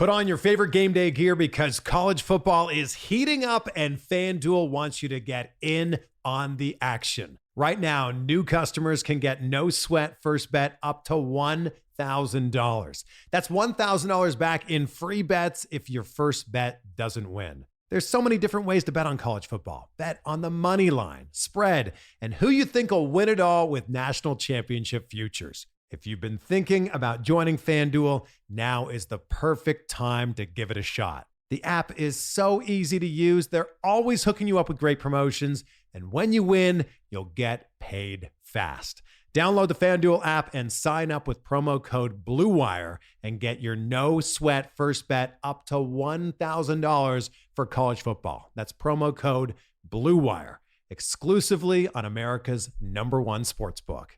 Put on your favorite game day gear because college football is heating up and FanDuel wants you to get in on the action. Right now, new customers can get no sweat first bet up to $1,000. That's $1,000 back in free bets if your first bet doesn't win. There's so many different ways to bet on college football. Bet on the money line, spread, and who you think will win it all with national championship futures. If you've been thinking about joining FanDuel, now is the perfect time to give it a shot. The app is so easy to use. They're always hooking you up with great promotions. And when you win, you'll get paid fast. Download the FanDuel app and sign up with promo code BLUEWIRE and get your no sweat first bet up to $1,000 for college football. That's promo code BLUEWIRE, exclusively on America's #1 sportsbook.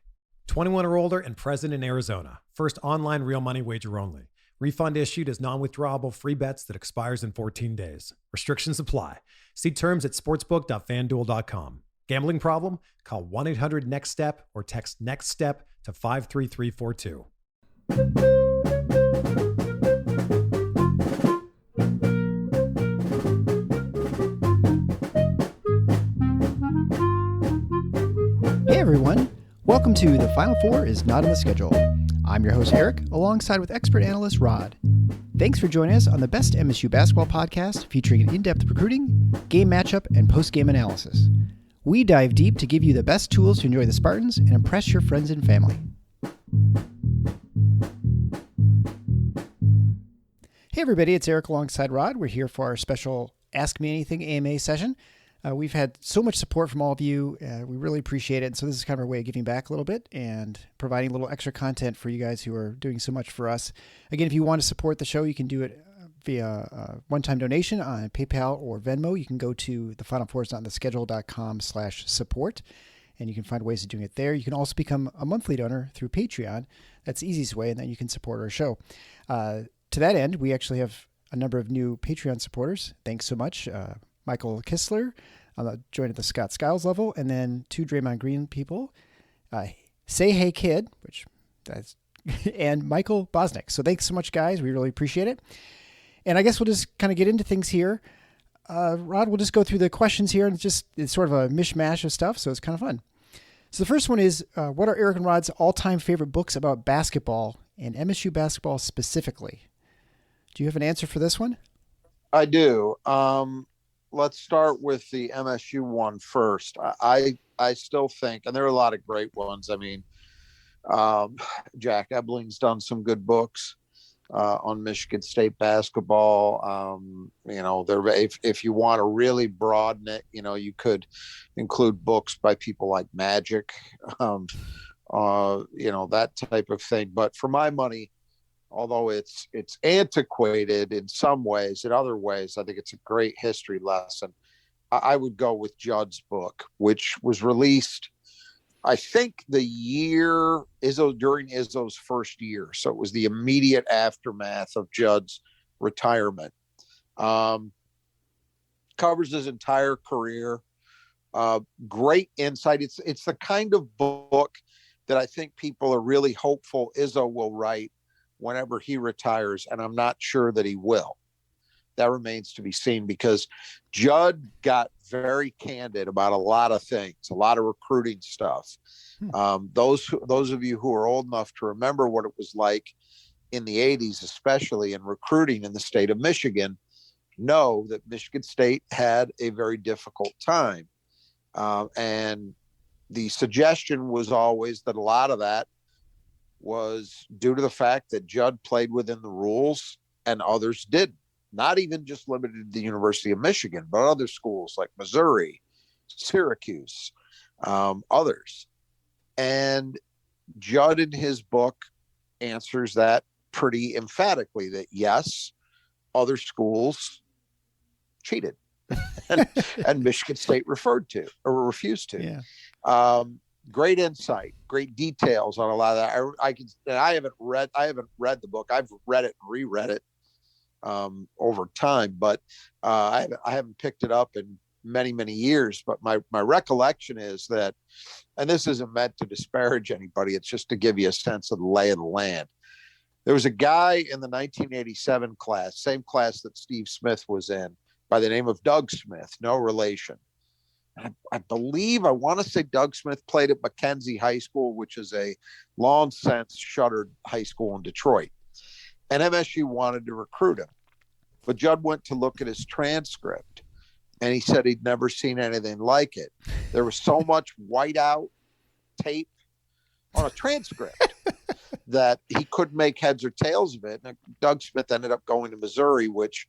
21 or older and present in Arizona. First online real money wager only. Refund issued as non-withdrawable free bets that expires in 14 days. Restrictions apply. See terms at sportsbook.fanduel.com. Gambling problem? Call 1-800-NEXT-STEP or text NEXT-STEP to 53342. Hey everyone. Welcome to The Final Four is Not on the Schedule. I'm your host, Eric, alongside with expert analyst Rod. Thanks for joining us on the best MSU basketball podcast featuring in-depth recruiting, game matchup, and post-game analysis. We dive deep to give you the best tools to enjoy the Spartans and impress your friends and family. Hey everybody, it's Eric alongside Rod. We're here for our special Ask Me Anything AMA session. We've had so much support from all of you. We really appreciate it. And so this is kind of our way of giving back a little bit and providing a little extra content for you guys who are doing so much for us. Again, if you want to support the show, you can do it via a one-time donation on PayPal or Venmo. You can go to thefinalfoursnottheschedule.com/support, and you can find ways of doing it there. You can also become a monthly donor through Patreon. That's the easiest way, and then you can support our show. To that end, we actually have a number of new Patreon supporters. Thanks so much. Michael Kistler joined at the Scott Skiles level, and then 2 Draymond Green people, Say Hey Kid, and Michael Bosnick. So thanks so much, guys. We really appreciate it. And I guess we'll just kind of get into things here. Rod, we'll just go through the questions here, and it's sort of a mishmash of stuff, so it's kind of fun. So the first one is, what are Eric and Rod's all-time favorite books about basketball and MSU basketball specifically? Do you have an answer for this one? I do. Let's start with the MSU one first. I still think, and there are a lot of great ones. I mean, Jack Ebling's done some good books on Michigan State basketball. If you want to really broaden it, you could include books by people like Magic, that type of thing. But for my money, although it's antiquated in some ways, in other ways, I think it's a great history lesson. I would go with Judd's book, which was released, I think, the year during Izzo's first year. So it was the immediate aftermath of Judd's retirement. Covers his entire career. Great insight. It's the kind of book that I think people are really hopeful Izzo will write whenever he retires, and I'm not sure that he will. That remains to be seen, because Judd got very candid about a lot of things, a lot of recruiting stuff. Those of you who are old enough to remember what it was like in the 80s, especially in recruiting in the state of Michigan, know that Michigan State had a very difficult time. And the suggestion was always that a lot of that was due to the fact that Judd played within the rules and others didn't. Not even just limited to the University of Michigan, but other schools like Missouri, Syracuse, others. And Judd in his book answers that pretty emphatically, that yes, other schools cheated and Michigan State refused to. Yeah. Great insight, great details on a lot of that. I haven't read the book. I've read it and reread it over time, but I haven't picked it up in many, many years. But my recollection is that, and this isn't meant to disparage anybody, it's just to give you a sense of the lay of the land. There was a guy in the 1987 class, same class that Steve Smith was in, by the name of Doug Smith, no relation. I believe, I want to say Doug Smith played at Mackenzie High School, which is a long since shuttered high school in Detroit. And MSU wanted to recruit him. But Judd went to look at his transcript, and he said he'd never seen anything like it. There was so much whiteout tape on a transcript that he couldn't make heads or tails of it. And Doug Smith ended up going to Missouri, which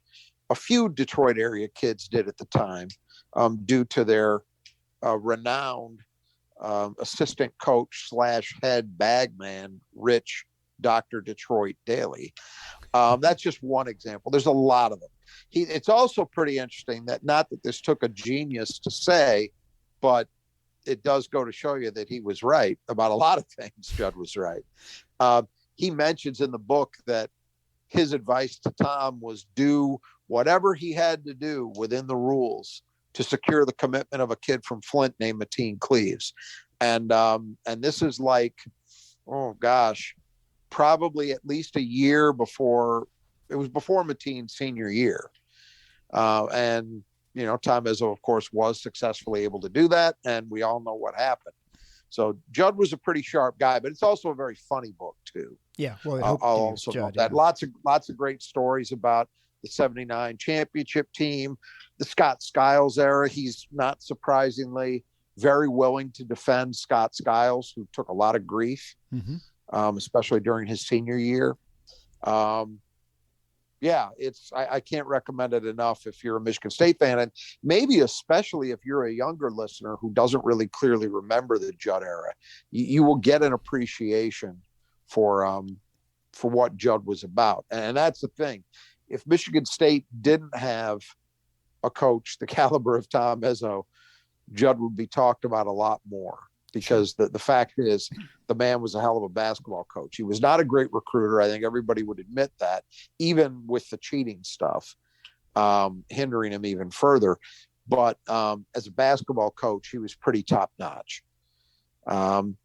a few Detroit area kids did at the time, due to their renowned assistant coach / head bagman, Rich Dr. Detroit Daly. That's just one example. There's a lot of them. It's also pretty interesting that, not that this took a genius to say, but it does go to show you that he was right about a lot of things. Judd was right. He mentions in the book that his advice to Tom was do whatever he had to do within the rules to secure the commitment of a kid from Flint named Mateen Cleaves. And this is like, oh gosh, probably at least a year before, it was before Mateen's senior year. And, Tom Izzo, of course, was successfully able to do that. And we all know what happened. So Judd was a pretty sharp guy, but it's also a very funny book too. Yeah. Well, I'll also note that. Lots of great stories about the 79 championship team, the Scott Skiles era. He's not surprisingly very willing to defend Scott Skiles, who took a lot of grief, especially during his senior year. I can't recommend it enough if you're a Michigan State fan, and maybe especially if you're a younger listener who doesn't really clearly remember the Judd era. You will get an appreciation for what Judd was about. And that's the thing. If Michigan State didn't have a coach the caliber of Tom Izzo, Judd would be talked about a lot more, because the fact is, the man was a hell of a basketball coach. He was not a great recruiter. I think everybody would admit that, even with the cheating stuff hindering him even further. But as a basketball coach, he was pretty top notch. And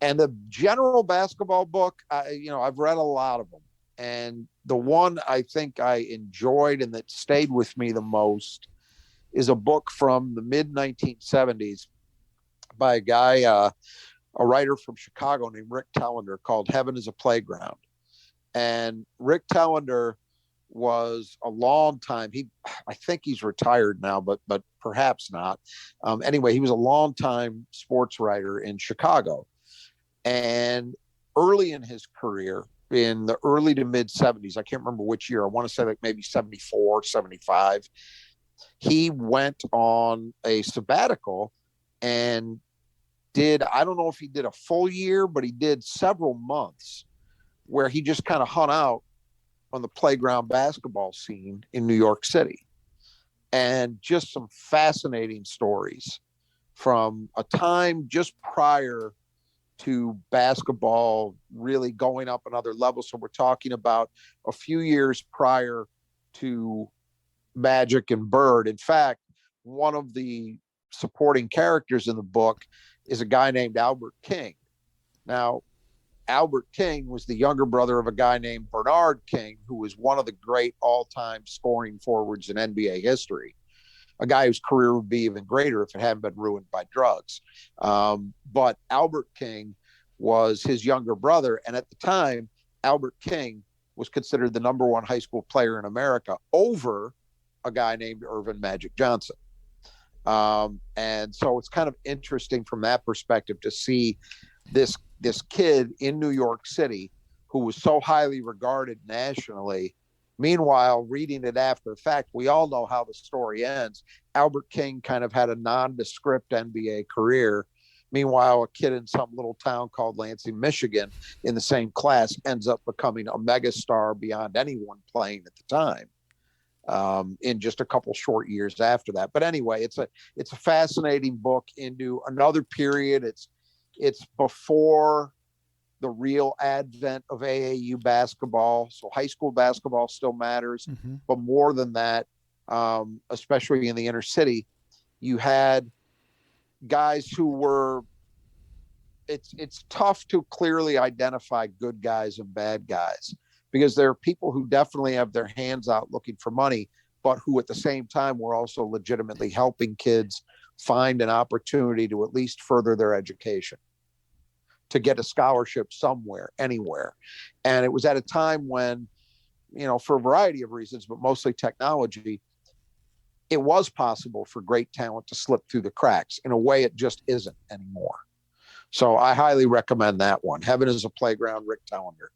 the general basketball book, I've read a lot of them. And the one I think I enjoyed and that stayed with me the most is a book from the mid 1970s by a guy, a writer from Chicago named Rick Tellender, called Heaven is a Playground. And Rick Tellender was a long time, I think he's retired now, but perhaps not. Anyway, he was a long time sports writer in Chicago. And early in his career, in the early to mid 70s, I can't remember which year, I want to say like maybe 74, 75, he went on a sabbatical and I don't know if he did a full year, but he did several months where he just kind of hung out on the playground basketball scene in New York City. And just some fascinating stories from a time just prior to basketball really going up another level. So we're talking about a few years prior to Magic and Bird. In fact, one of the supporting characters in the book is a guy named Albert King. Now, Albert King was the younger brother of a guy named Bernard King, who was one of the great all-time scoring forwards in NBA history. A guy whose career would be even greater if it hadn't been ruined by drugs. But Albert King was his younger brother. And at the time, Albert King was considered the number one high school player in America over a guy named Irvin Magic Johnson. And so it's kind of interesting from that perspective to see this kid in New York City who was so highly regarded nationally. Meanwhile, reading it after the fact, we all know how the story ends. Albert King kind of had a nondescript NBA career. Meanwhile, a kid in some little town called Lansing, Michigan, in the same class, ends up becoming a megastar beyond anyone playing at the time. In just a couple short years after that. But anyway, it's a fascinating book into another period. It's before the real advent of AAU basketball. So high school basketball still matters, but more than that, especially in the inner city, you had guys who were, it's tough to clearly identify good guys and bad guys. because there are people who definitely have their hands out looking for money, but who at the same time were also legitimately helping kids find an opportunity to at least further their education, to get a scholarship somewhere, anywhere. And it was at a time when, for a variety of reasons, but mostly technology, it was possible for great talent to slip through the cracks in a way it just isn't anymore. So I highly recommend that one. Heaven is a Playground, Rick Tellender.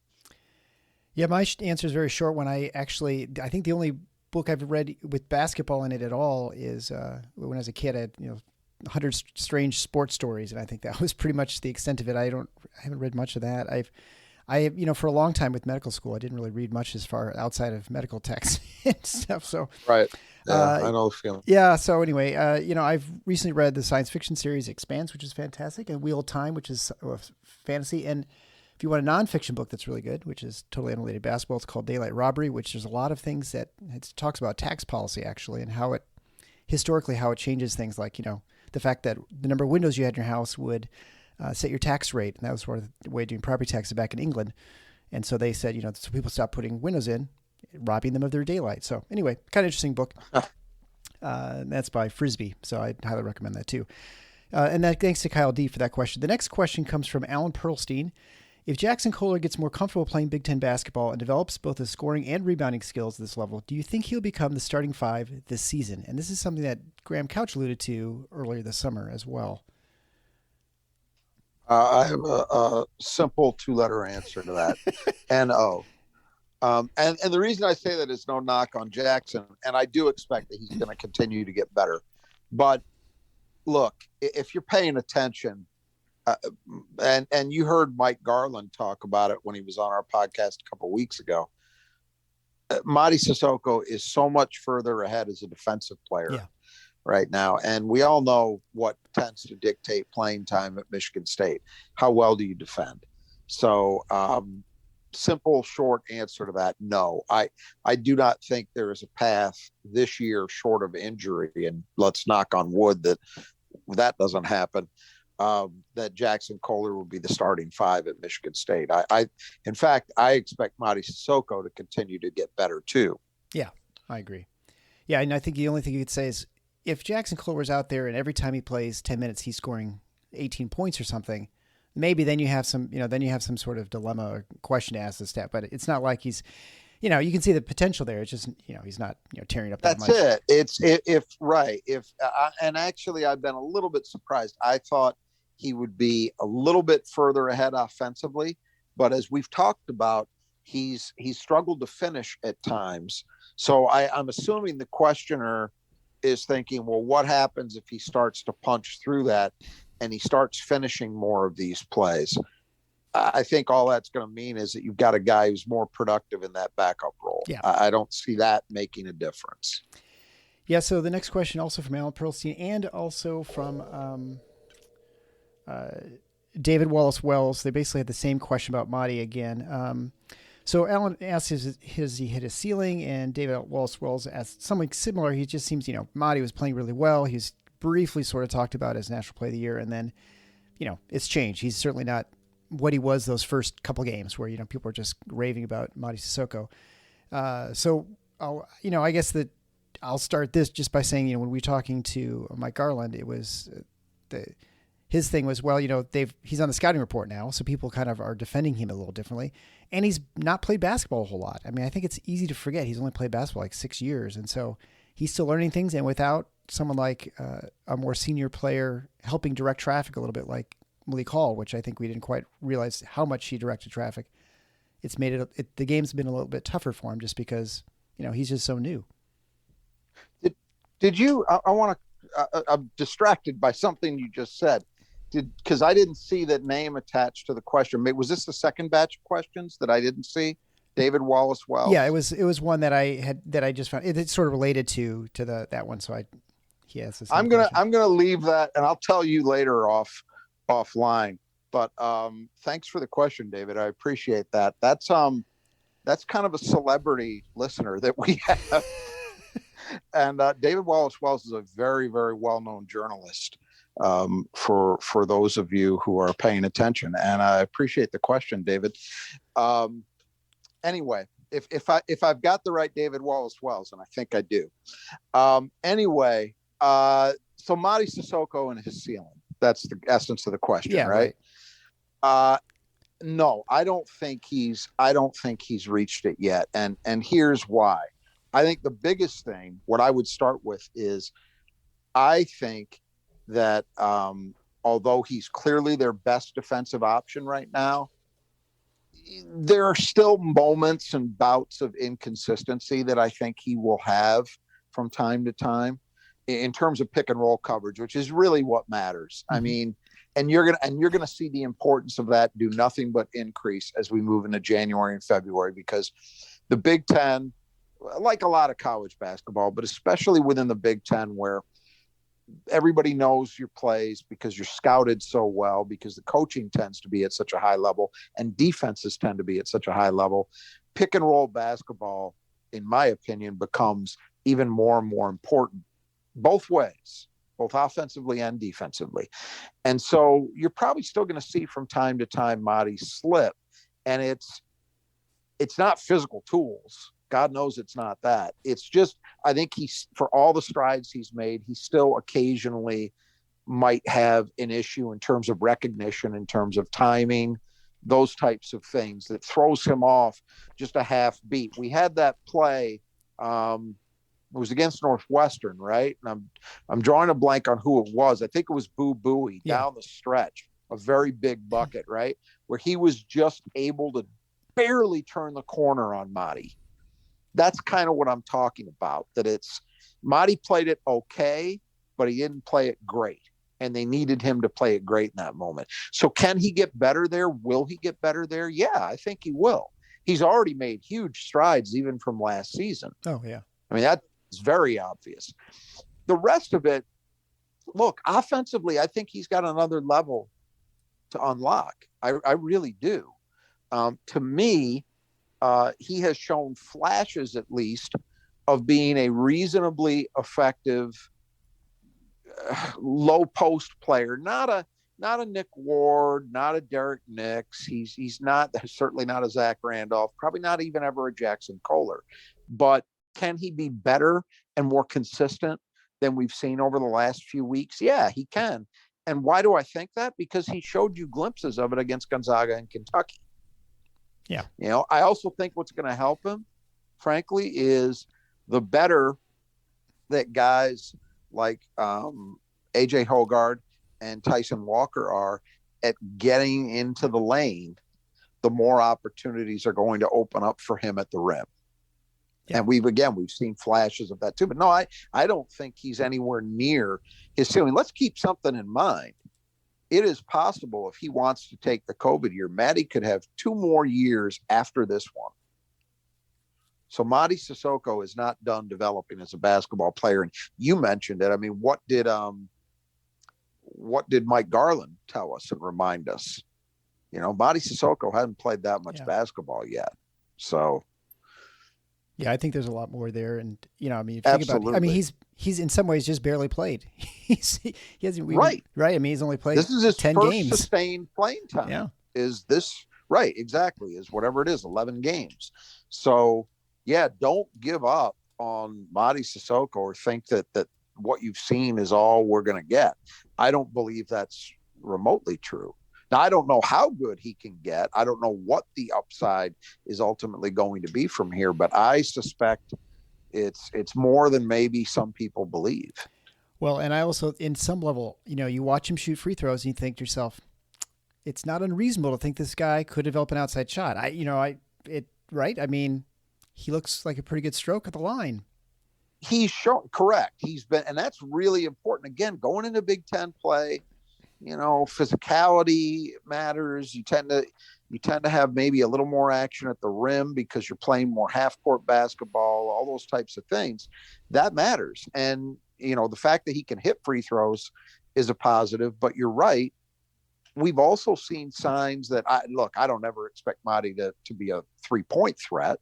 Yeah, my answer is very short one. I think the only book I've read with basketball in it at all is when I was a kid. I had 100 Strange Sports Stories, and I think that was pretty much the extent of it. I haven't read much of that. I for a long time with medical school, I didn't really read much as far outside of medical texts and stuff. So right, yeah, I know the feeling. Yeah. So anyway, I've recently read the science fiction series Expanse, which is fantastic, and Wheel of Time, which is fantasy. And if you want a nonfiction book that's really good, which is totally unrelated to basketball, it's called Daylight Robbery, which there's a lot of things that it talks about tax policy actually, and how it historically changes things, like the fact that the number of windows you had in your house would set your tax rate, and that was sort of the way of doing property taxes back in England. And so they said, so people stopped putting windows in, robbing them of their daylight. So anyway, kind of interesting book. That's by Frisbee, so I highly recommend that too. And thanks to Kyle D for that question. The next question comes from Alan Perlstein. If Jackson Kohler gets more comfortable playing Big Ten basketball and develops both his scoring and rebounding skills at this level, do you think he'll become the starting five this season? And this is something that Graham Couch alluded to earlier this summer as well. I have a simple 2-letter answer to that. N-O. And the reason I say that is no knock on Jackson, and I do expect that he's going to continue to get better. But look, if you're paying attention, and you heard Mike Garland talk about it when he was on our podcast a couple of weeks ago, Mady Sissoko is so much further ahead as a defensive player right now. And we all know what tends to dictate playing time at Michigan State. How well do you defend? So, simple, short answer to that, no. I do not think there is a path this year, short of injury, and let's knock on wood that doesn't happen, that Jackson Kohler will be the starting five at Michigan State. In fact, I expect Mady Sissoko to continue to get better too. Yeah, I agree. Yeah, and I think the only thing you could say is if Jackson Kohler's out there and every time he plays 10 minutes he's scoring 18 points or something, maybe then you have some sort of dilemma or question to ask the stat. But it's not like he's, you can see the potential there. It's just, he's not, tearing up that much. That's it. And actually I've been a little bit surprised. I thought he would be a little bit further ahead offensively, but as we've talked about, he's struggled to finish at times. So I'm assuming the questioner is thinking, well, what happens if he starts to punch through that and he starts finishing more of these plays? I think all that's going to mean is that you've got a guy who's more productive in that backup role. Yeah. I don't see that making a difference. Yeah. So the next question also from Alan Perlstein and also from David Wallace Wells. They basically had the same question about Mady again. So Alan asked, has he hit his ceiling? And David Wallace Wells asked something similar. He just seems, Mady was playing really well. He's briefly sort of talked about as National Play of the Year, and then, it's changed. He's certainly not what he was those first couple games where, people were just raving about Mady Sissoko. So, I guess that I'll start this just by saying, when we were talking to Mike Garland, it was his thing was, well, he's on the scouting report now, so people kind of are defending him a little differently. And he's not played basketball a whole lot. I mean, I think it's easy to forget he's only played basketball like 6 years. And so he's still learning things. And without someone like a more senior player helping direct traffic a little bit like Malik Hall, which I think we didn't quite realize how much he directed traffic, it's made the game's been a little bit tougher for him just because, he's just so new. Did you, I want to, I'm distracted by something you just said. Because I didn't see that name attached to the question. Was this the second batch of questions that I didn't see? David Wallace Wells. Yeah, it was one that I just found. It's sort of related to that one. So I'm gonna leave that, and I'll tell you later offline. But thanks for the question, David. I appreciate that. That's kind of a celebrity listener that we have. And David Wallace Wells is a very, very well-known journalist. For those of you who are paying attention, and I appreciate the question, David. Anyway, if I've got the right David Wallace-Wells, and I think I do. Anyway, so Mady Sissoko and his ceiling. That's the essence of the question, right? No, I don't think he's reached it yet. And here's why. I think the biggest thing, what I would start with is, I think that although he's clearly their best defensive option right now, there are still moments and bouts of inconsistency that I think he will have from time to time in terms of pick and roll coverage, which is really what matters. I mean, and you're gonna see the importance of that do nothing but increase as we move into January and February, because the Big Ten, like a lot of college basketball, but especially within the Big Ten, where everybody knows your plays because you're scouted so well, because the coaching tends to be at such a high level and defenses tend to be at such a high level, pick and roll basketball, in my opinion, becomes even more and more important both ways, both offensively and defensively. And so you're probably still going to see from time to time Mady slip, and it's not physical tools. God knows it's not that. It's just, I think he's, for all the strides he's made, he still occasionally might have an issue in terms of recognition, in terms of timing, those types of things that throws him off just a half beat. We had that play, it was against Northwestern, right? And I'm drawing a blank on who it was. I think it was Boo Buie down the stretch, a very big bucket, right? Where he was just able to barely turn the corner on Mady. That's kind of what I'm talking about, that it's Mady played it okay, but he didn't play it great. And they needed him to play it great in that moment. So can he get better there? Will he get better there? Yeah, I think he will. He's already made huge strides even from last season. Oh, yeah. I mean, that's very obvious. The rest of it, look, offensively, I think he's got another level to unlock. I really do. To me, he has shown flashes, at least, of being a reasonably effective low post player. Not a Nick Ward, not a Derek Nix. He's not, certainly not a Zach Randolph, probably not even ever a Jackson Kohler. But can he be better and more consistent than we've seen over the last few weeks? Yeah, he can. And why do I think that? Because he showed you glimpses of it against Gonzaga and Kentucky. Yeah. You know, I also think what's going to help him, frankly, is the better that guys like AJ Hoggard and Tyson Walker are at getting into the lane, the more opportunities are going to open up for him at the rim. Yeah. And we've seen flashes of that too. But no, I don't think he's anywhere near his ceiling. Let's keep something in mind. It is possible, if he wants to take the COVID year, Mady could have 2 more years after this one. So Mady Sissoko is not done developing as a basketball player. And you mentioned it. I mean, what did Mike Garland tell us and remind us? You know, Mady Sissoko hadn't played that much baskesball yet. So yeah, I think there's a lot more there. And, you know, I mean, if you think about it, I mean, he's in some ways just barely played. he hasn't really, right. I mean, he's only played 10 games. This is his first sustained playing time. Yeah. Is this right? Exactly. Is whatever it is, 11 games. So yeah, don't give up on Mady Sissoko or think that what you've seen is all we're going to get. I don't believe that's remotely true. Now, I don't know how good he can get. I don't know what the upside is ultimately going to be from here, but I suspect it's more than maybe some people believe. Well, and I also, in some level, you know, you watch him shoot free throws and you think to yourself, it's not unreasonable to think this guy could develop an outside shot. Right? I mean, he looks like a pretty good stroke at the line. He's shown, correct. He's been, and that's really important. Again, going into Big Ten play, you know, physicality matters. You tend to have maybe a little more action at the rim because you're playing more half court basketball, all those types of things. That matters. And, you know, the fact that he can hit free throws is a positive, but you're right. We've also seen signs that I don't ever expect Mady to be a 3-point threat.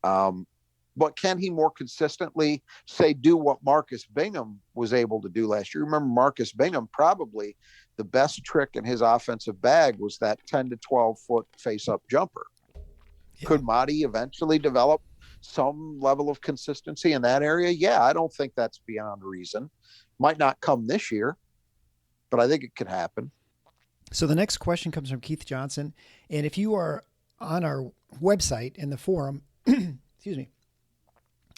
But can he more consistently, say, do what Marcus Bingham was able to do last year? Remember, Marcus Bingham, probably the best trick in his offensive bag was that 10 to 12 foot face-up jumper. Could Marty eventually develop some level of consistency in that area? Yeah, I don't think that's beyond reason. Might not come this year, but I think it could happen. So the next question comes from Keith Johnson. And if you are on our website in the forum, excuse me,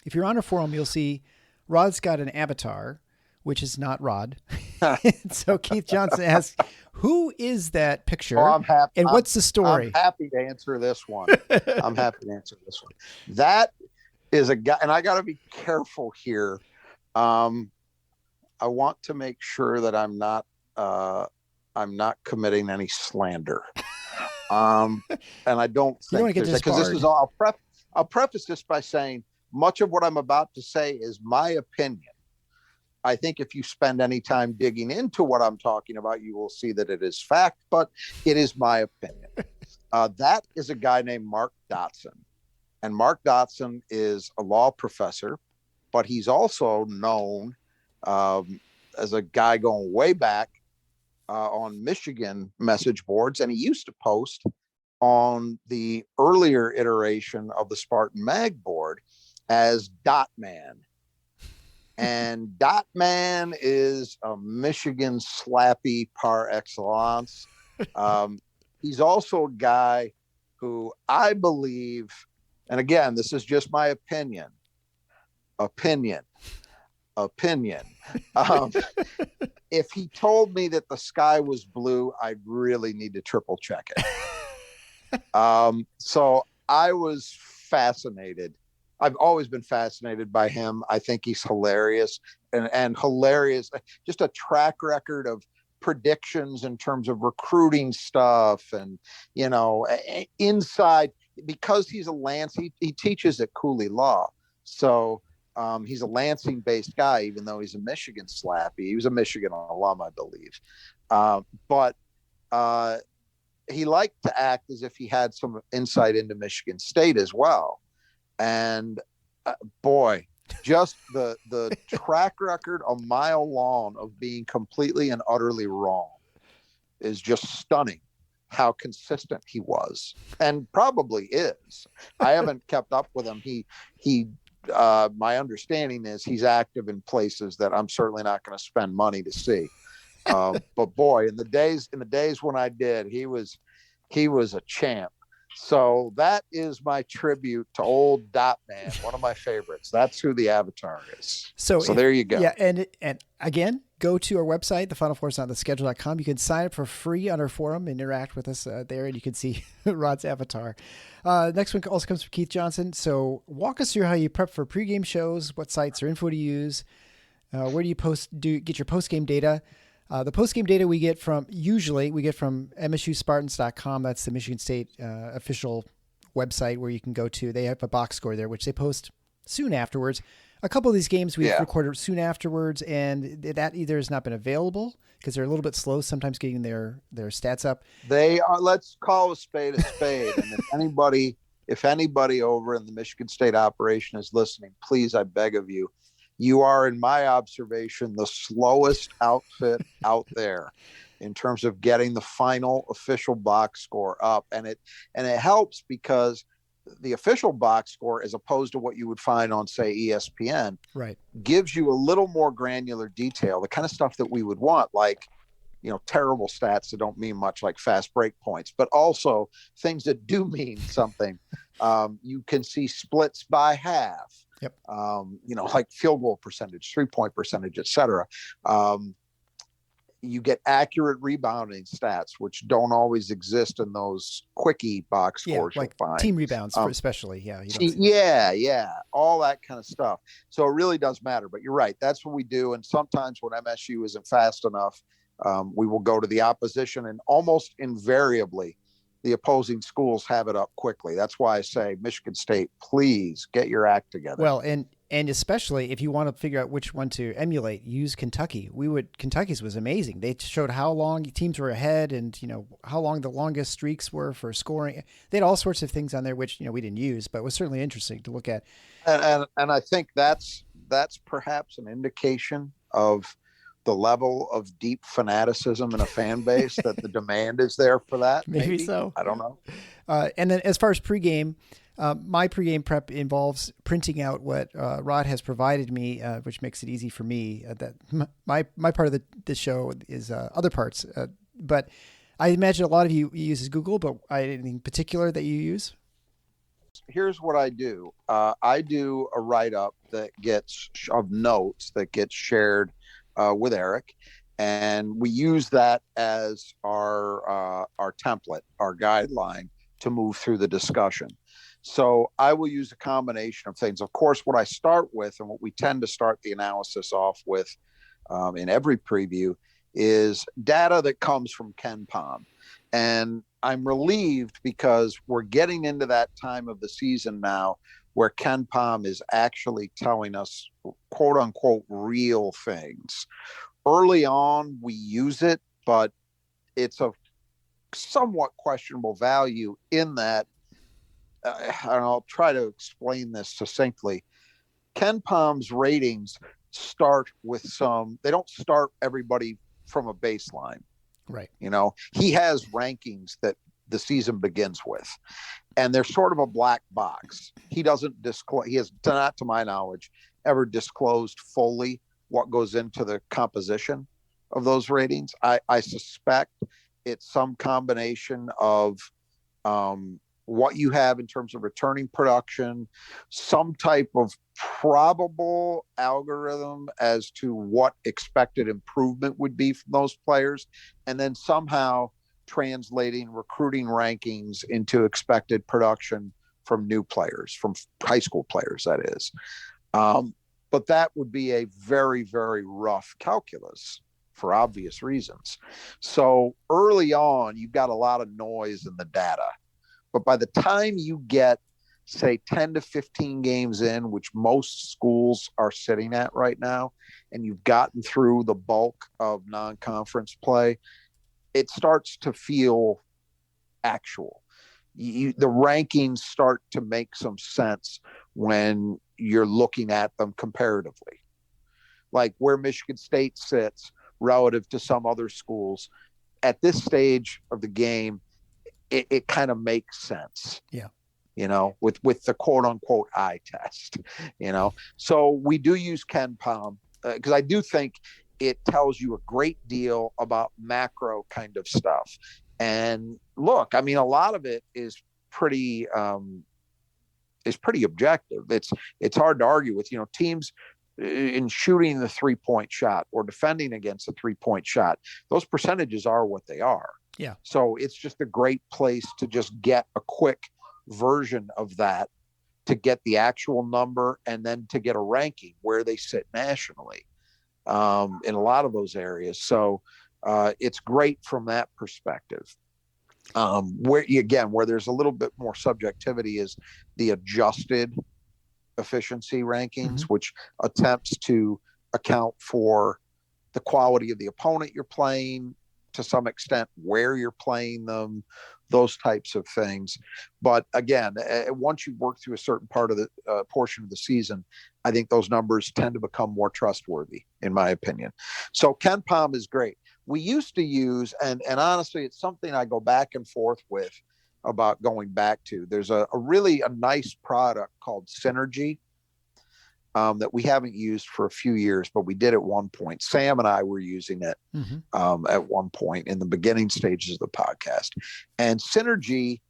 if you're on our forum, you'll see Rod's got an avatar, which is not Rod. So Keith Johnson asks, who is that picture? Oh, I'm happy. And what's the story? I'm happy to answer this one. That is a guy, and I got to be careful here. I want to make sure that I'm not committing any slander. And I don't think because this is all. I'll preface this by saying much of what I'm about to say is my opinion. I think if you spend any time digging into what I'm talking about, you will see that it is fact, but it is my opinion. That is a guy named Mark Dotson. And Mark Dotson is a law professor, but he's also known as a guy going way back on Michigan message boards. And he used to post on the earlier iteration of the Spartan Mag board as Dot Man. And Dot Man is a Michigan slappy par excellence. He's also a guy who I believe, and again, this is just my opinion. If he told me that the sky was blue, I'd really need to triple check it. So I was fascinated. I've always been fascinated by him. I think he's hilarious and hilarious. Just a track record of predictions in terms of recruiting stuff and, inside, because he's a Lance, he teaches at Cooley Law. So he's a Lansing based guy, even though he's a Michigan slappy. He was a Michigan alum, I believe. But he liked to act as if he had some insight into Michigan State as well. And boy, just the track record a mile long of being completely and utterly wrong is just stunning. How consistent he was, and probably is. I haven't kept up with him. He my understanding is he's active in places that I'm certainly not going to spend money to see. But boy, in the days when I did, he was a champ. So that is my tribute to old Dot Man, one of my favorites. That's who the avatar is. So there you go. Yeah, and again, go to our website, thefinalfoursontheschedule.com. You can sign up for free on our forum and interact with us there, and you can see Rod's avatar. Next one also comes from Keith Johnson. So walk us through how you prep for pregame shows, what sites or info to use, where do you get your postgame data. The postgame data we get from MSUSpartans.com. That's the Michigan State official website where you can go to. They have a box score there, which they post soon afterwards. A couple of these games we've recorded soon afterwards, and that either has not been available because they're a little bit slow sometimes getting their stats up. They are. Let's call a spade a spade. And if anybody over in the Michigan State operation is listening, please, I beg of you, you are, in my observation, the slowest outfit out there in terms of getting the final official box score up. And it helps because the official box score, as opposed to what you would find on, say, ESPN, right, gives you a little more granular detail, the kind of stuff that we would want, like, terrible stats that don't mean much, like fast break points, but also things that do mean something. You can see splits by half. Yep. Like field goal percentage, 3-point percentage, et cetera. You get accurate rebounding stats, which don't always exist in those quickie box scores. Like you'll find. Team rebounds, especially. Yeah. All that kind of stuff. So it really does matter, but you're right. That's what we do. And sometimes when MSU isn't fast enough, we will go to the opposition, and almost invariably the opposing schools have it up quickly. That's why I say, Michigan State, please get your act together. Well, and especially if you want to figure out which one to emulate, use Kentucky. Kentucky's was amazing. They showed how long teams were ahead and, how long the longest streaks were for scoring. They had all sorts of things on there, which, we didn't use, but was certainly interesting to look at. And I think that's perhaps an indication of the level of deep fanaticism in a fan base that the demand is there for that. Maybe so. I don't know. And then as far as pregame, my pregame prep involves printing out what Rod has provided me, which makes it easy for me. That my part of the show is other parts, but I imagine a lot of you uses Google. But anything particular that you use? Here's what I do. I do a write-up of notes that gets shared with Eric, and we use that as our template, our guideline to move through the discussion. So I will use a combination of things. Of course, what I start with, and what we tend to start the analysis off with in every preview, is data that comes from KenPom. And I'm relieved because we're getting into that time of the season now where KenPom is actually telling us, quote unquote, real things. Early on, we use it, but it's a somewhat questionable value in that, and I'll try to explain this succinctly. KenPom's ratings start with they don't start everybody from a baseline. Right. He has rankings that the season begins with, and they're sort of a black box. He doesn't disclose, he has not, to my knowledge, ever disclosed fully what goes into the composition of those ratings. I suspect it's some combination of what you have in terms of returning production, some type of probable algorithm as to what expected improvement would be from those players, and then somehow translating recruiting rankings into expected production from new players, from high school players, that is. But that would be a very, very rough calculus for obvious reasons. So early on, you've got a lot of noise in the data. But by the time you get, say, 10 to 15 games in, which most schools are sitting at right now, and you've gotten through the bulk of non-conference play, it starts to feel actual. The rankings start to make some sense when you're looking at them comparatively. Like where Michigan State sits relative to some other schools. At this stage of the game, it kind of makes sense. Yeah. With the quote unquote eye test, So we do use KenPom because I do think it tells you a great deal about macro kind of stuff. And look, I mean, a lot of it is pretty objective. It's hard to argue with, teams in shooting the 3-point shot or defending against the 3-point shot. Those percentages are what they are. Yeah. So it's just a great place to just get a quick version of that, to get the actual number and then to get a ranking where they sit nationally in a lot of those areas. So it's great from that perspective. Where there's a little bit more subjectivity is the adjusted efficiency rankings, which attempts to account for the quality of the opponent you're playing, to some extent where you're playing them, those types of things. But again, once you work through a certain part of the portion of the season, I think those numbers tend to become more trustworthy, in my opinion. So KenPom is great. We used to use, and honestly, it's something I go back and forth with about going back to. There's a really nice product called Synergy that we haven't used for a few years, but we did at one point. Sam and I were using it at one point in the beginning stages of the podcast. And Synergy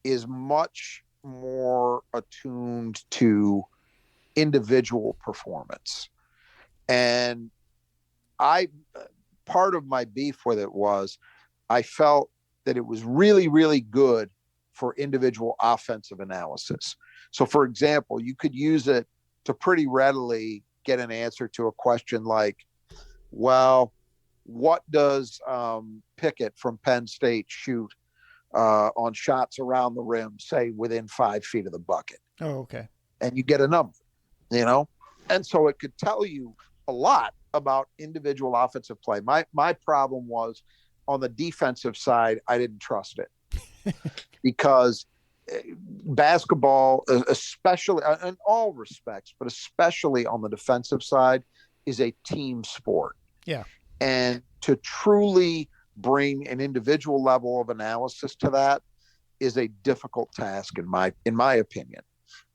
is much more attuned to individual performance. And part of my beef with it was I felt that it was really, really good for individual offensive analysis. So, for example, you could use it to pretty readily get an answer to a question like, well, what does Pickett from Penn State shoot on shots around the rim, say within 5 feet of the bucket? Oh, okay. And you get a number, And so it could tell you a lot about individual offensive play. My problem was on the defensive side, I didn't trust it because basketball, especially in all respects, but especially on the defensive side, is a team sport. Yeah. And to truly bring an individual level of analysis to that is a difficult task in my opinion.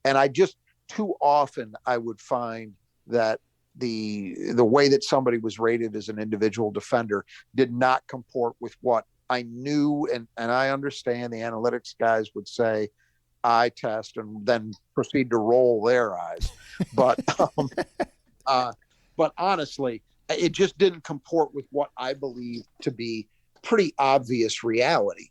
And I just too often I would find that the way that somebody was rated as an individual defender did not comport with what I knew, and I understand the analytics guys would say eye test and then proceed to roll their eyes. But but honestly, it just didn't comport with what I believe to be pretty obvious reality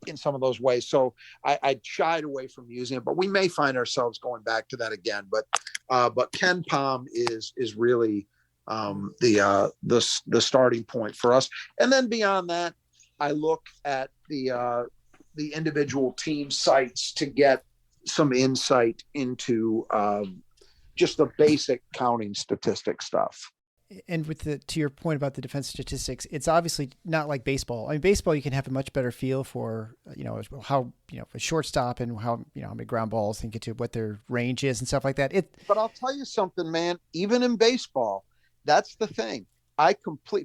in some of those ways. So I shied away from using it, but we may find ourselves going back to that again. But Ken Palm is really the starting point for us. And then beyond that, I look at the individual team sites to get some insight into just the basic counting statistic stuff. And to your point about the defense statistics, it's obviously not like baseball. I mean, baseball, you can have a much better feel for, how, a shortstop and how many ground balls and get to what their range is and stuff like that. But I'll tell you something, man, even in baseball, that's the thing.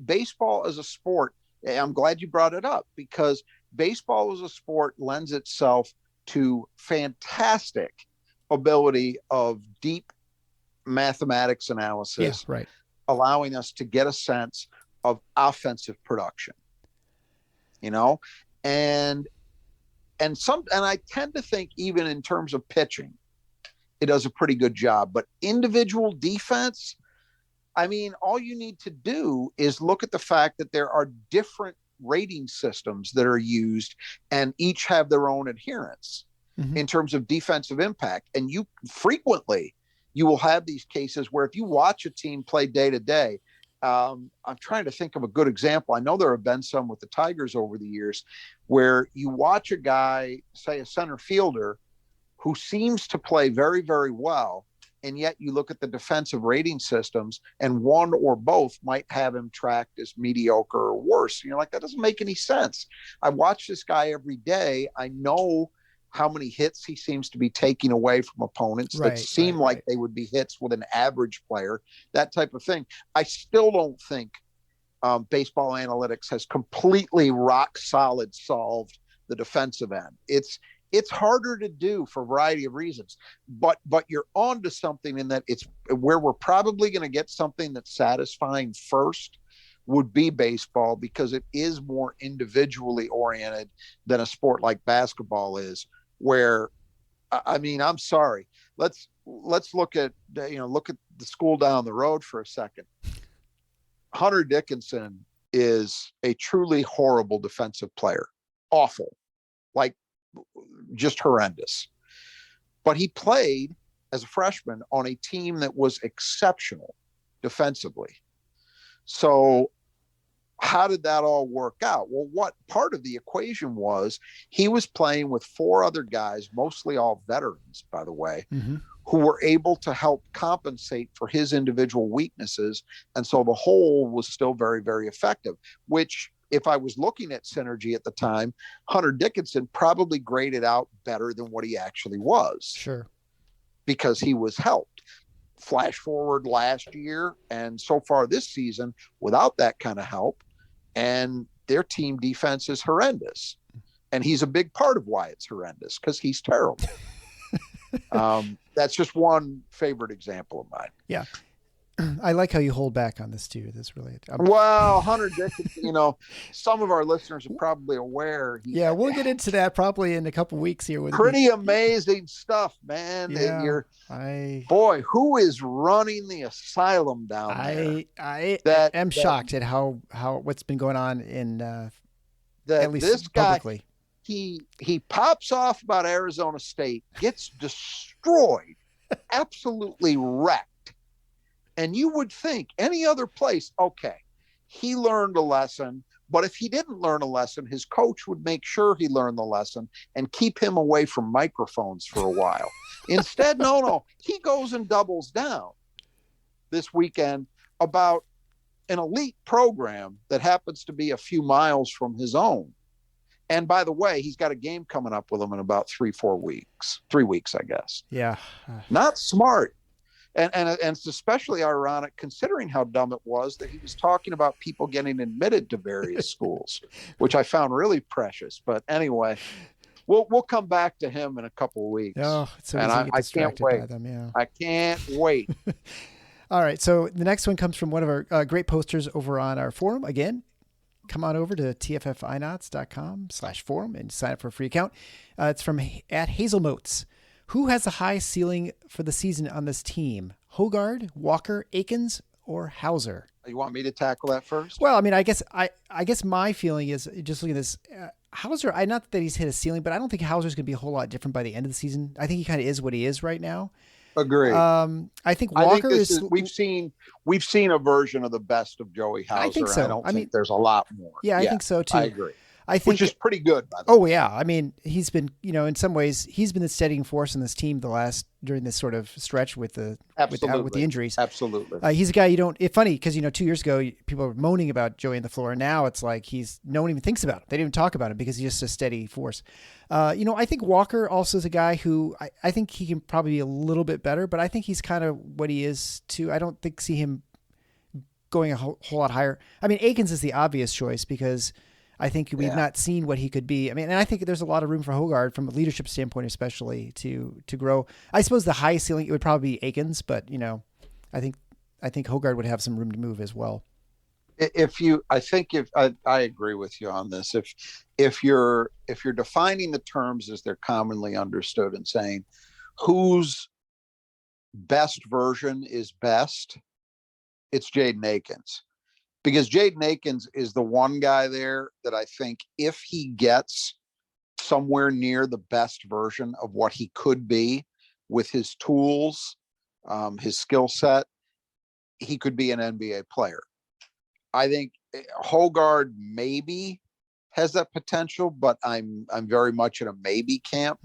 Baseball as a sport. I'm glad you brought it up, because baseball as a sport lends itself to fantastic ability of deep mathematics analysis. Yeah, right. Allowing us to get a sense of offensive production, and I tend to think even in terms of pitching, it does a pretty good job. But individual defense, I mean, all you need to do is look at the fact that there are different rating systems that are used, and each have their own adherence in terms of defensive impact. And you will have these cases where if you watch a team play day to day, I'm trying to think of a good example. I know there have been some with the Tigers over the years where you watch a guy, say a center fielder, who seems to play very, very well, and yet you look at the defensive rating systems and one or both might have him tracked as mediocre or worse. And you're like, that doesn't make any sense. I watch this guy every day. I know how many hits he seems to be taking away from opponents that seem like they would be hits with an average player, that type of thing. I still don't think baseball analytics has completely rock solid solved the defensive end. It's harder to do for a variety of reasons, but you're on to something in that it's where we're probably going to get something that's satisfying first would be baseball, because it is more individually oriented than a sport like basketball is, where, I mean, I'm sorry. Let's look at the school down the road for a second. Hunter Dickinson is a truly horrible defensive player. Awful. Like, just horrendous. But he played as a freshman on a team that was exceptional defensively. So how did that all work out? Well, what part of the equation was he was playing with four other guys, mostly all veterans, by the way, who were able to help compensate for his individual weaknesses. And so the whole was still very, very effective, which, if I was looking at synergy at the time, Hunter Dickinson probably graded out better than what he actually was. Sure. Because he was helped. Flash forward last year and so far this season without that kind of help, and their team defense is horrendous. And he's a big part of why it's horrendous, because he's terrible. That's just one favorite example of mine. Yeah. I like how you hold back on this too. That's really well, Hunter Dickinson, some of our listeners are probably aware. Yeah, we'll get into that probably in a couple weeks here. Pretty amazing stuff, man. Yeah, boy, who is running the asylum down there? I am shocked at how what's been going on in at least this publicly. Guy, he pops off about Arizona State, gets destroyed, absolutely wrecked. And you would think any other place, okay, he learned a lesson, but if he didn't learn a lesson, his coach would make sure he learned the lesson and keep him away from microphones for a while. Instead, no, he goes and doubles down this weekend about an elite program that happens to be a few miles from his own. And by the way, he's got a game coming up with him in about 3 weeks, I guess. Yeah. Not smart. And it's especially ironic considering how dumb it was that he was talking about people getting admitted to various schools, which I found really precious. But anyway, we'll come back to him in a couple of weeks. Oh, it's so and easy to get I can't distracted wait. by them. Yeah. I can't wait. All right. So the next one comes from one of our great posters over on our forum. Again, come on over to tffinauts.com/forum and sign up for a free account. It's from at Hazelmotes. Who has the high ceiling for the season on this team? Hogard, Walker, Akins, or Hauser? You want me to tackle that first? Well, I mean, I guess my feeling is just looking at this. Hauser, not that he's hit a ceiling, but I don't think Hauser's going to be a whole lot different by the end of the season. I think he kind of is what he is right now. Agree. I think Walker we've seen a version of the best of Joey Hauser. I think so. I don't think there's a lot more. Yeah, I think so too. I agree. I think, which is pretty good, by the way. Oh yeah, I mean, he's been, in some ways, he's been the steadying force in this team during this sort of stretch with the injuries. Absolutely. He's a guy it's funny because 2 years ago people were moaning about Joey on the floor, and now it's like no one even thinks about him. They didn't even talk about him because he's just a steady force. I think Walker also is a guy who I think he can probably be a little bit better, but I think he's kind of what he is too. I don't see him going a whole lot higher. I mean, Akins is the obvious choice because I think we've not seen what he could be. I mean, and I think there's a lot of room for Hogard from a leadership standpoint, especially to grow. I suppose the highest ceiling, it would probably be Akins, but I think Hogard would have some room to move as well. I agree with you on this. If you're defining the terms as they're commonly understood and saying whose best version is best, it's Jaden Akins. Because Jaden Akins is the one guy there that I think if he gets somewhere near the best version of what he could be with his tools, his skill set, he could be an NBA player. I think Hogard maybe has that potential, but I'm very much in a maybe camp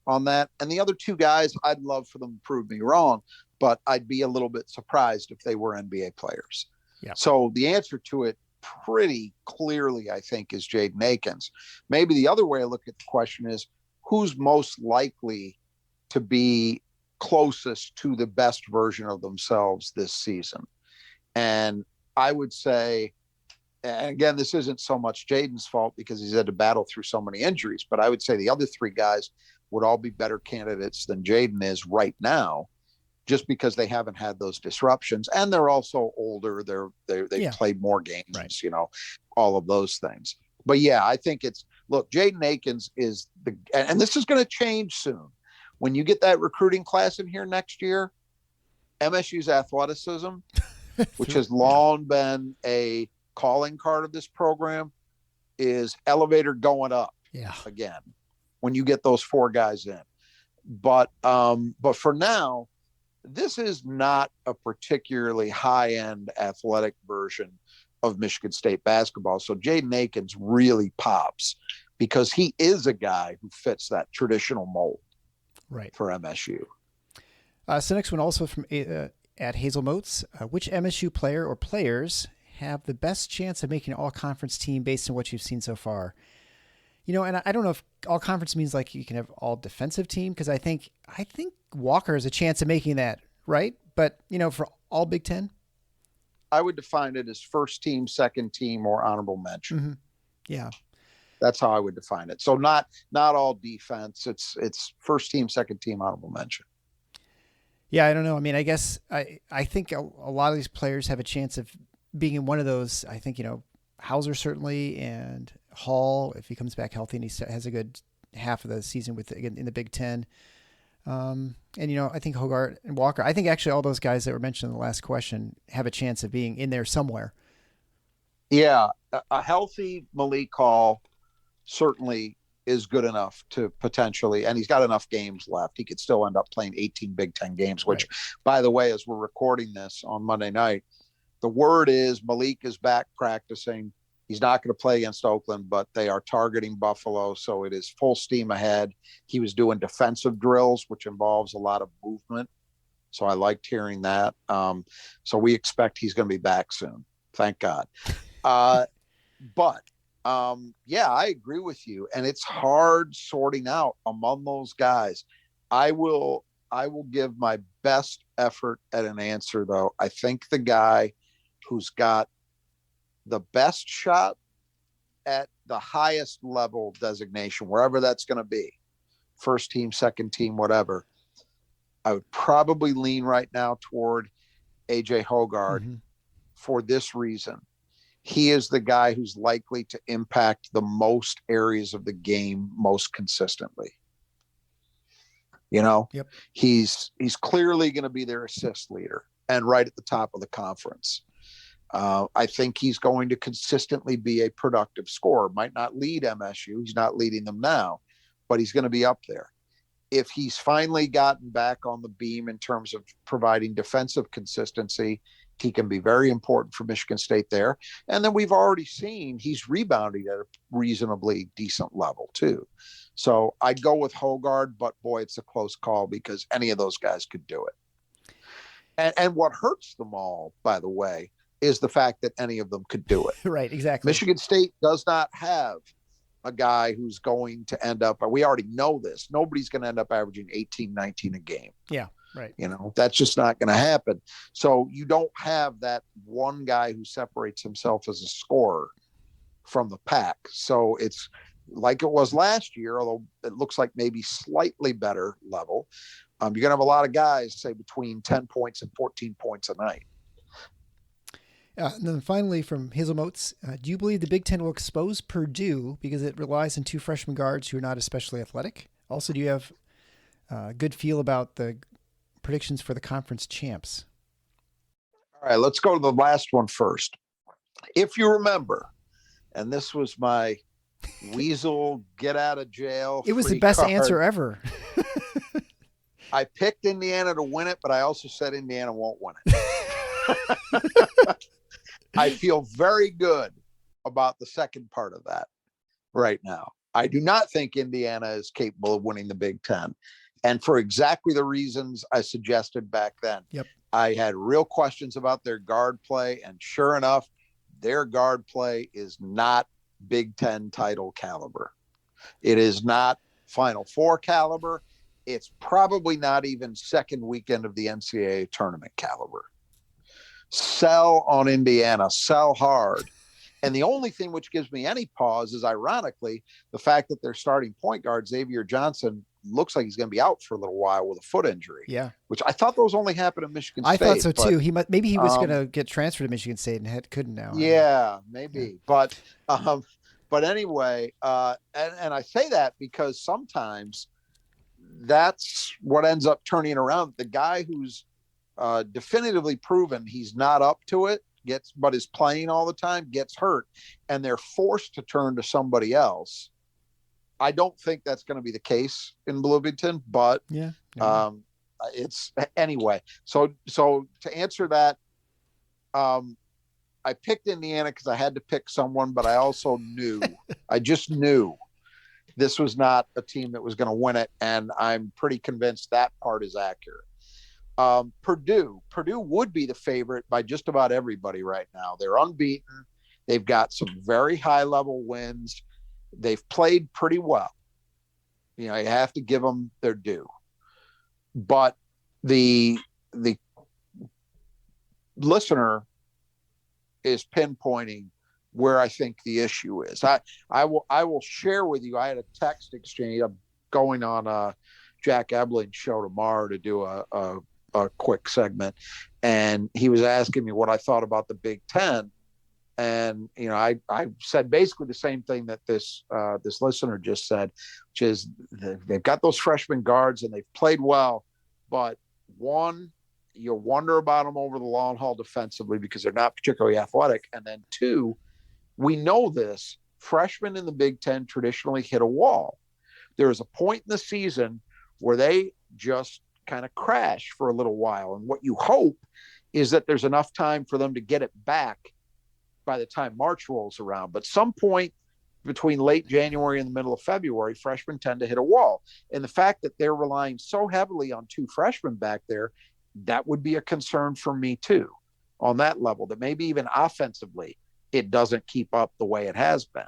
on that. And the other two guys, I'd love for them to prove me wrong, but I'd be a little bit surprised if they were NBA players. Yeah. So the answer to it pretty clearly, I think, is Jaden Akins. Maybe the other way I look at the question is who's most likely to be closest to the best version of themselves this season. And I would say, and again, this isn't so much Jaden's fault because he's had to battle through so many injuries, but I would say the other three guys would all be better candidates than Jaden is right now, just because they haven't had those disruptions, and they're also older. They've played more games, right. All of those things. But yeah, I think Jaden Akins is and this is going to change soon. When you get that recruiting class in here next year, MSU's athleticism, which has long been a calling card of this program, is elevator going up again when you get those four guys in. But for now, this is not a particularly high-end athletic version of Michigan State basketball. So Jaden Akins really pops because he is a guy who fits that traditional mold for MSU. So next one also from at Hazelmotes. Which MSU player or players have the best chance of making an all-conference team based on what you've seen so far? And I don't know if all conference means like you can have all defensive team, because I think Walker has a chance of making that, right? But, for all Big Ten? I would define it as first team, second team, or honorable mention. Mm-hmm. Yeah. That's how I would define it. So not all defense. It's first team, second team, honorable mention. Yeah, I don't know. I mean, I guess I think a lot of these players have a chance of being in one of those. I think, Hauser certainly, and Hall, if he comes back healthy and he has a good half of the season in the Big Ten. And, I think Hogard and Walker, I think actually all those guys that were mentioned in the last question have a chance of being in there somewhere. Yeah. A healthy Malik Hall certainly is good enough to potentially, and he's got enough games left. He could still end up playing 18 Big Ten games, which, by the way, as we're recording this on Monday night, the word is Malik is back practicing. He's not going to play against Oakland, but they are targeting Buffalo, so it is full steam ahead. He was doing defensive drills, which involves a lot of movement, so I liked hearing that. So we expect he's going to be back soon. Thank God. But I agree with you, and it's hard sorting out among those guys. I will I will give my best effort at an answer, though. I think the guy who's got the best shot at the highest level designation, wherever that's going to be, first team, second team, whatever, I would probably lean right now toward AJ Hogard for this reason. He is the guy who's likely to impact the most areas of the game most consistently. You know, he's clearly going to be their assist leader and right at the top of the conference. I think he's going to consistently be a productive scorer. Might not lead MSU. He's not leading them now, but he's going to be up there. If he's finally gotten back on the beam in terms of providing defensive consistency, he can be very important for Michigan State there. And then we've already seen he's rebounding at a reasonably decent level too. So I'd go with Hogard, but boy, it's a close call because any of those guys could do it. And what hurts them all, by the way, is the fact that any of them could do it. Right, exactly. Michigan State does not have a guy who's going to end up, we already know this, nobody's going to end up averaging 18, 19 a game. Yeah, right. You know, that's just not going to happen. So you don't have that one guy who separates himself as a scorer from the pack. So it's like it was last year, although it looks like maybe slightly better level. You're going to have a lot of guys, say, between 10 points and 14 points a night. And then finally from Hazel Moats, do you believe the Big Ten will expose Purdue because it relies on two freshman guards who are not especially athletic? Also, do you have a good feel about the predictions for the conference champs? All right, let's go to the last one first. If you remember, and this was my weasel get out of jail. It was the best answer ever. I picked Indiana to win it, but I also said Indiana won't win it. I feel very good about the second part of that right now. I do not think Indiana is capable of winning the Big Ten. And for exactly the reasons I suggested back then. Yep. I had real questions about their guard play, and sure enough, their guard play is not Big Ten title caliber. It is not Final Four caliber. It's probably not even second weekend of the NCAA tournament caliber. Sell on Indiana, sell hard. And the only thing which gives me any pause is, ironically, the fact that their starting point guard, Xavier Johnson, looks like he's going to be out for a little while with a foot injury. Yeah. Which I thought those only happened at Michigan State. I thought so too. Maybe he was going to get transferred to Michigan State and couldn't now. Yeah, maybe. Yeah. But anyway, and I say that because sometimes that's what ends up turning around. The guy who's definitively proven he's not up to it, but is playing all the time, gets hurt, and they're forced to turn to somebody else. I don't think that's going to be the case in Bloomington, but it's anyway. So to answer that, I picked Indiana because I had to pick someone, but I also knew, I just knew this was not a team that was going to win it, and I'm pretty convinced that part is accurate. Purdue would be the favorite by just about everybody right now. They're unbeaten. They've got some very high level wins. They've played pretty well. You know, you have to give them their due. But the listener is pinpointing where I think the issue is. I will share with you. I had a text exchange. I'm going on Jack Ebling's show tomorrow to do a quick segment, and he was asking me what I thought about the Big Ten. And, you know, I said basically the same thing that this listener just said, which is they've got those freshman guards and they've played well, but one, you wonder about them over the long haul defensively because they're not particularly athletic. And then two, we know this, freshmen in the Big Ten traditionally hit a wall. There is a point in the season where they just kind of crash for a little while. And what you hope is that there's enough time for them to get it back by the time March rolls around. But some point between late January and the middle of February, freshmen tend to hit a wall. And the fact that they're relying so heavily on two freshmen back there, that would be a concern for me too, on that level, that maybe even offensively, it doesn't keep up the way it has been.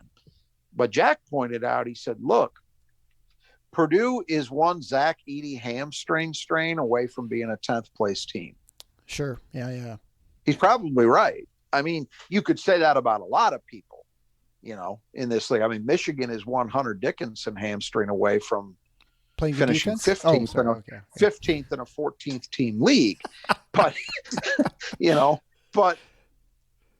But Jack pointed out, he said, look, Purdue is one Zach Edey hamstring strain away from being a 10th place team. Sure. Yeah. He's probably right. I mean, you could say that about a lot of people, in this league. I mean, Michigan is one Hunter Dickinson hamstring away from playing finishing defense? 15th, Oh, in a 15th in a 14th team league. But,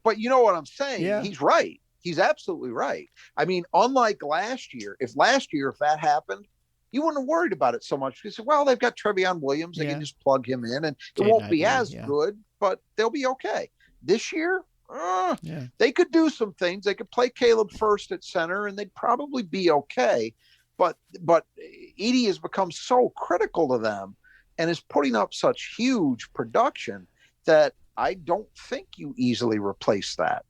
but you know what I'm saying? Yeah. He's right. He's absolutely right. I mean, unlike last year, if that happened, you wouldn't have worried about it so much. You said, well, they've got Trevion Williams. They can just plug him in, and it won't be as good, but they'll be okay. This year, they could do some things. They could play Caleb first at center, and they'd probably be okay. But Edey has become so critical to them and is putting up such huge production that I don't think you easily replace that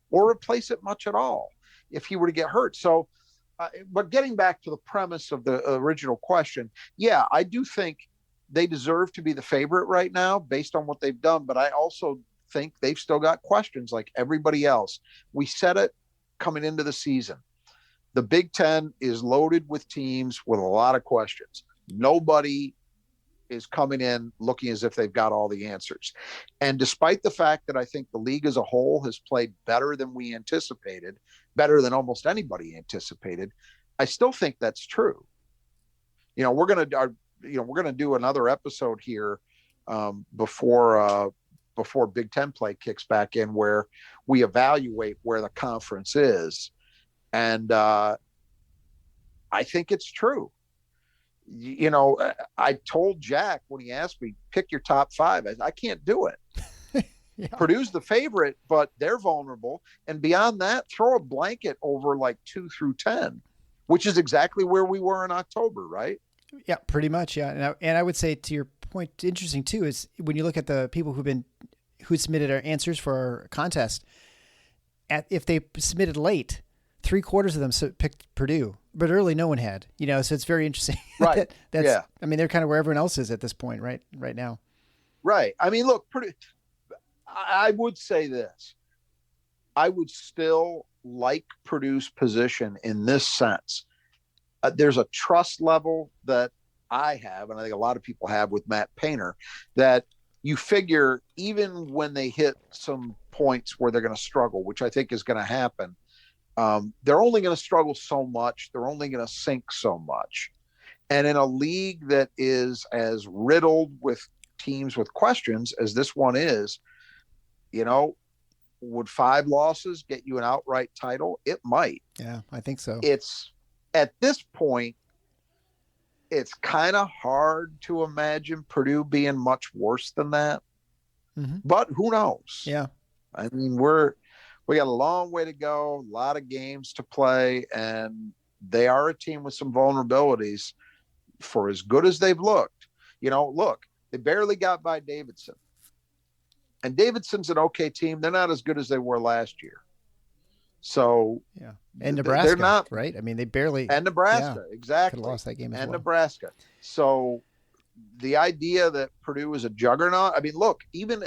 or replace it much at all if he were to get hurt. So, but getting back to the premise of the original question, yeah, I do think they deserve to be the favorite right now based on what they've done. But I also think they've still got questions like everybody else. We said it coming into the season. The Big Ten is loaded with teams with a lot of questions. Nobody is coming in looking as if they've got all the answers. And despite the fact that I think the league as a whole has played better than we anticipated, better than almost anybody anticipated, I still think that's true. We're going to do another episode here before Big Ten play kicks back in, where we evaluate where the conference is. And I think it's true. I told Jack when he asked me, pick your top 5. I can't do it. Yeah. Purdue's the favorite, but they're vulnerable. And beyond that, throw a blanket over like 2 through 10, which is exactly where we were in October, right? Yeah, pretty much. Yeah. And I would say, to your point, interesting too, is when you look at the people who submitted our answers for our contest, if they submitted late, 3/4 of them picked Purdue, but early no one had, so it's very interesting. Right. I mean, they're kind of where everyone else is at this point, right now. Right. I mean, look, Purdue, I would say this. I would still like Purdue's position in this sense. There's a trust level that I have, and I think a lot of people have with Matt Painter, that you figure even when they hit some points where they're going to struggle, which I think is going to happen, they're only going to struggle so much. They're only going to sink so much. And in a league that is as riddled with teams with questions as this one is, would 5 losses get you an outright title? It might. Yeah, I think so. It's at this point, it's kind of hard to imagine Purdue being much worse than that. Mm-hmm. But who knows? Yeah. I mean, we got a long way to go, a lot of games to play, and they are a team with some vulnerabilities. For as good as they've looked, look, they barely got by Davidson. And Davidson's an okay team. They're not as good as they were last year. So, yeah. And Nebraska, they're not, right? I mean, they barely. And Nebraska, exactly. Could have lost that game as well. And Nebraska. So the idea that Purdue is a juggernaut, I mean, look, even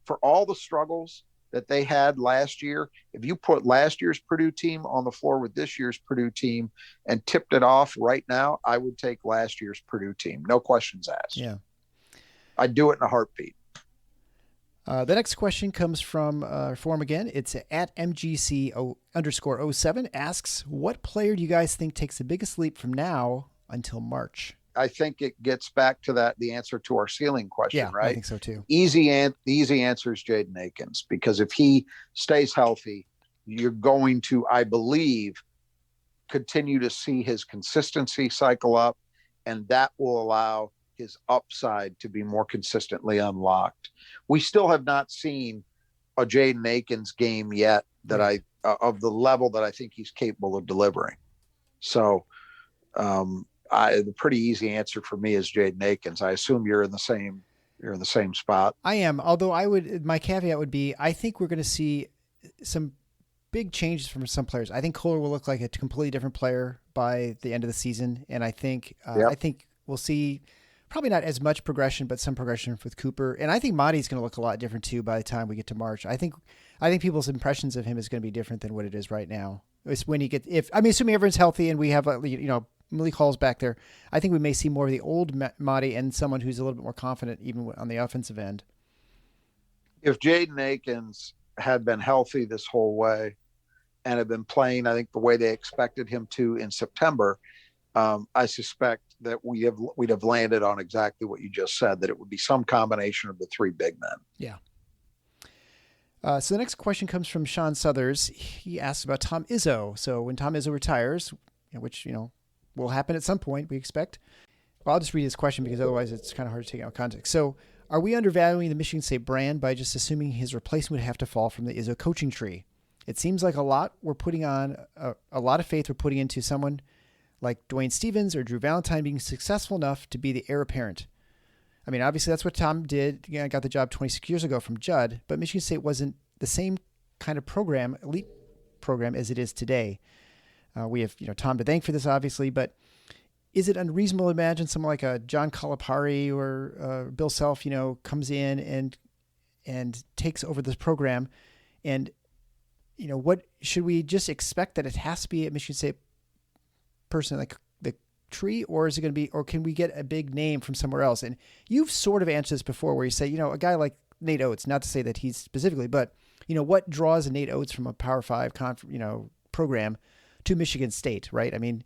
for all the struggles that they had last year, if you put last year's Purdue team on the floor with this year's Purdue team and tipped it off right now, I would take last year's Purdue team. No questions asked. Yeah. I'd do it in a heartbeat. The next question comes from forum again. It's at MGC_07 asks, what player do you guys think takes the biggest leap from now until March? I think it gets back to the answer to our ceiling question, right? I think so too. The easy answer is Jaden Akins, because if he stays healthy, you're going to, I believe, continue to see his consistency cycle up, and that will allow his upside to be more consistently unlocked. We still have not seen a Jaden Akins game yet that of the level that I think he's capable of delivering. So, the pretty easy answer for me is Jaden Akins. I assume you're in the same spot. I am. Although my caveat would be, I think we're going to see some big changes from some players. I think Kohler will look like a completely different player by the end of the season. And I think we'll see probably not as much progression, but some progression with Cooper. And I think Monty's going to look a lot different too by the time we get to March. I think people's impressions of him is going to be different than what it is right now. It's when assuming everyone's healthy and we have Malik Hall's back there, I think we may see more of the old Marty and someone who's a little bit more confident even on the offensive end. If Jaden Akins had been healthy this whole way and had been playing, I think the way they expected him to in September, I suspect that we'd have landed on exactly what you just said, that it would be some combination of the three big men. Yeah. So the next question comes from Sean Southers. He asks about Tom Izzo. So when Tom Izzo retires, which, will happen at some point, we expect. Well, I'll just read his question because otherwise it's kind of hard to take out of context. So are we undervaluing the Michigan State brand by just assuming his replacement would have to fall from the Izzo coaching tree? It seems like a lot of faith we're putting into someone like Dwayne Stevens or Drew Valentine being successful enough to be the heir apparent. I mean, obviously that's what Tom did. Got the job 26 years ago from Judd, but Michigan State wasn't the same kind of program, elite program, as it is today. We have, Tom to thank for this, obviously, but is it unreasonable to imagine someone like a John Calipari or Bill Self, comes in and takes over this program? And, what should we just expect that it has to be a Michigan State person like the tree, or is it going to be, or can we get a big name from somewhere else? And you've sort of answered this before where you say, a guy like Nate Oates, not to say that he's specifically, but, what draws a Nate Oates from a Power 5 program to Michigan State, right? I mean,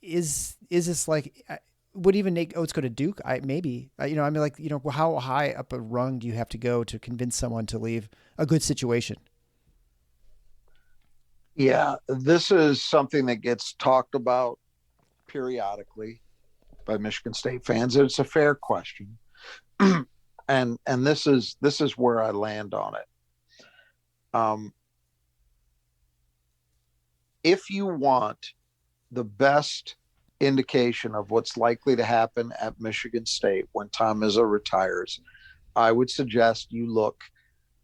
is this like, would even Nate Oates go to Duke? How high up a rung do you have to go to convince someone to leave a good situation? Yeah, this is something that gets talked about periodically by Michigan State fans. It's a fair question. and this is where I land on it. If you want the best indication of what's likely to happen at Michigan State when Tom Izzo retires, I would suggest you look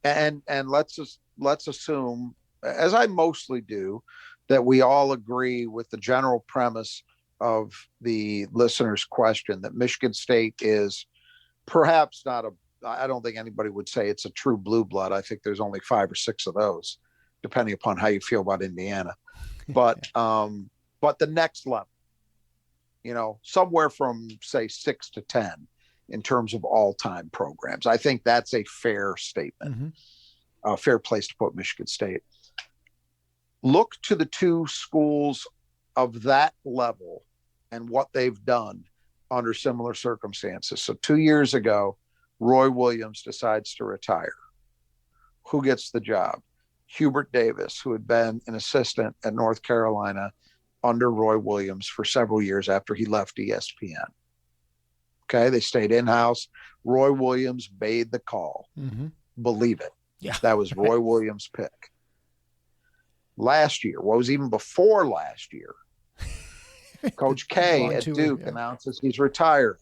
and let's assume, as I mostly do, that we all agree with the general premise of the listener's question, that Michigan State is perhaps not I don't think anybody would say it's a true blue blood. I think there's only 5 or 6 of those, depending upon how you feel about Indiana. But the next level, somewhere from say 6 to 10 in terms of all-time programs. I think that's a fair statement, a fair place to put Michigan State. Look to the two schools of that level and what they've done under similar circumstances. So 2 years ago, Roy Williams decides to retire. Who gets the job? Hubert Davis, who had been an assistant at North Carolina under Roy Williams for several years after he left ESPN. Okay, they stayed in-house. Roy Williams made the call. Believe it. Yeah, that was Roy Williams' pick. Last year, what was even before last year, Coach K at Duke announces he's retiring.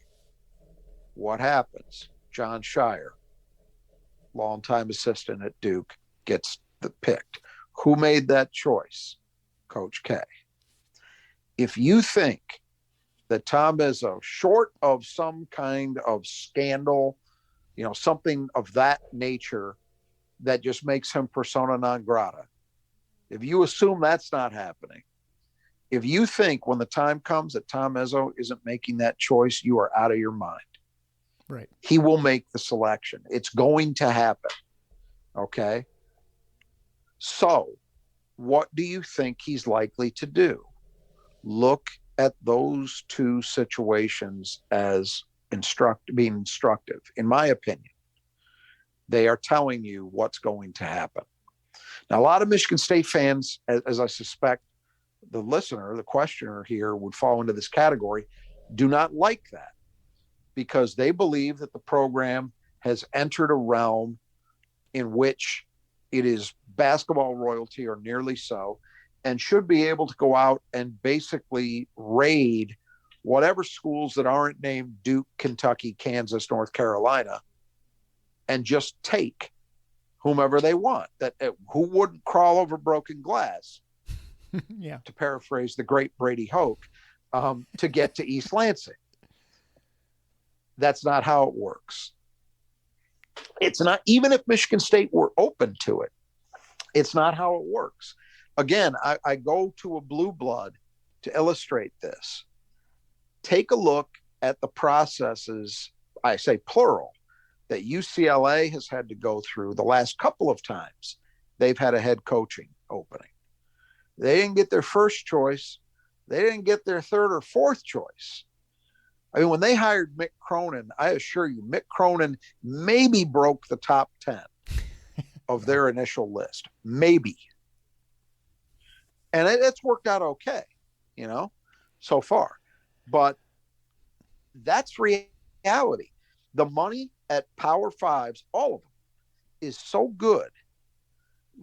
What happens? John Shire, longtime assistant at Duke, gets the picked. Who made that choice? Coach K. If you think that Tom Izzo, short of some kind of scandal, something of that nature that just makes him persona non grata, if you assume that's not happening, if you think when the time comes that Tom Izzo isn't making that choice, you are out of your mind. Right. He will make the selection. It's going to happen. Okay. So what do you think he's likely to do? Look at those two situations as being instructive. In my opinion, they are telling you what's going to happen. Now, a lot of Michigan State fans, as I suspect the listener, the questioner here would fall into this category, do not like that because they believe that the program has entered a realm in which it is basketball royalty or nearly so, and should be able to go out and basically raid whatever schools that aren't named Duke, Kentucky, Kansas, North Carolina, and just take whomever they want. Who wouldn't crawl over broken glass, yeah, to paraphrase the great Brady Hoke, to get to East Lansing. That's not how it works. It's not, even if Michigan State were open to it, it's not how it works. Again, I go to a blue blood to illustrate this. take a look at the processes, I say plural, that UCLA has had to go through the last couple of times they've had a head coaching opening. They didn't get their first choice. They didn't get their third or fourth choice. I mean, when they hired Mick Cronin, I assure you, Mick Cronin maybe broke the top 10 of their initial list. Maybe. And it's worked out okay, so far. But that's reality. The money at Power Fives, all of them, is so good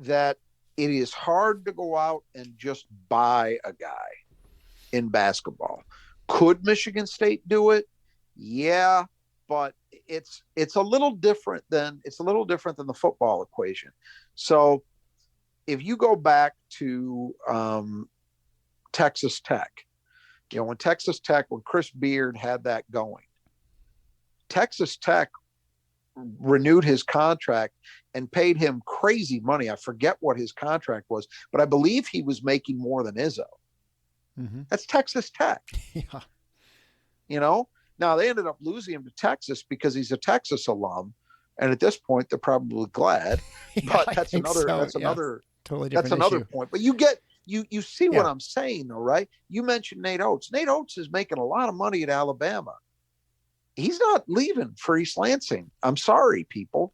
that it is hard to go out and just buy a guy in basketball. Could Michigan State do it? Yeah, but it's a little different than the football equation. So if you go back to Texas Tech, when Chris Beard had that going, Texas Tech renewed his contract and paid him crazy money. I forget what his contract was, but I believe he was making more than Izzo. Mm-hmm. That's Texas Tech. Yeah. Now they ended up losing him to Texas because he's a Texas alum. And at this point, they're probably glad, but that's another totally different issue. Point. But you see what I'm saying though, right? You mentioned Nate Oates. Nate Oates is making a lot of money at Alabama. He's not leaving for East Lansing. I'm sorry, people.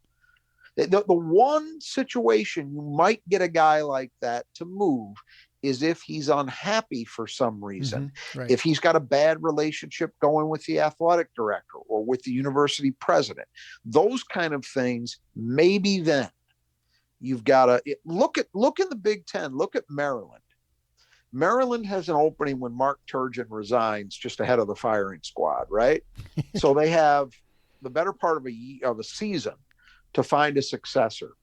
The one situation you might get a guy like that to move is if he's unhappy for some reason. Mm-hmm, right. If he's got a bad relationship going with the athletic director or with the university president, those kind of things, maybe then you've got to look in the Big Ten, look at Maryland. Maryland has an opening when Mark Turgeon resigns just ahead of the firing squad, right? So they have the better part of a season to find a successor.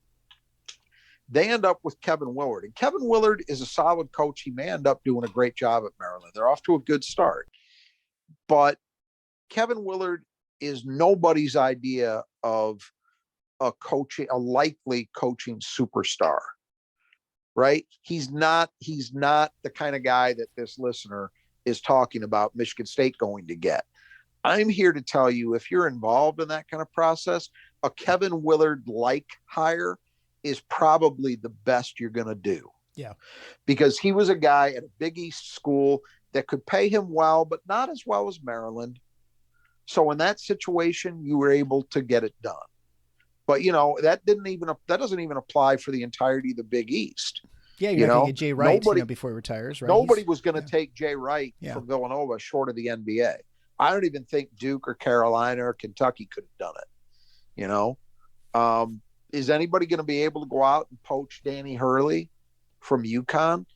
They end up with Kevin Willard. And Kevin Willard is a solid coach. He may end up doing a great job at Maryland. They're off to a good start. But Kevin Willard is nobody's idea of a likely coaching superstar. Right? He's not the kind of guy that this listener is talking about Michigan State going to get. I'm here to tell you, if you're involved in that kind of process, a Kevin Willard-like hire is probably the best you're going to do. Yeah. Because he was a guy at a Big East school that could pay him well, but not as well as Maryland. So in that situation, you were able to get it done. But that doesn't even apply for the entirety of the Big East. Yeah, you're going to get Jay Wright before he retires, right? Nobody was going to take Jay Wright from Villanova short of the NBA. I don't even think Duke or Carolina or Kentucky could have done it. Is anybody going to be able to go out and poach Danny Hurley from UConn?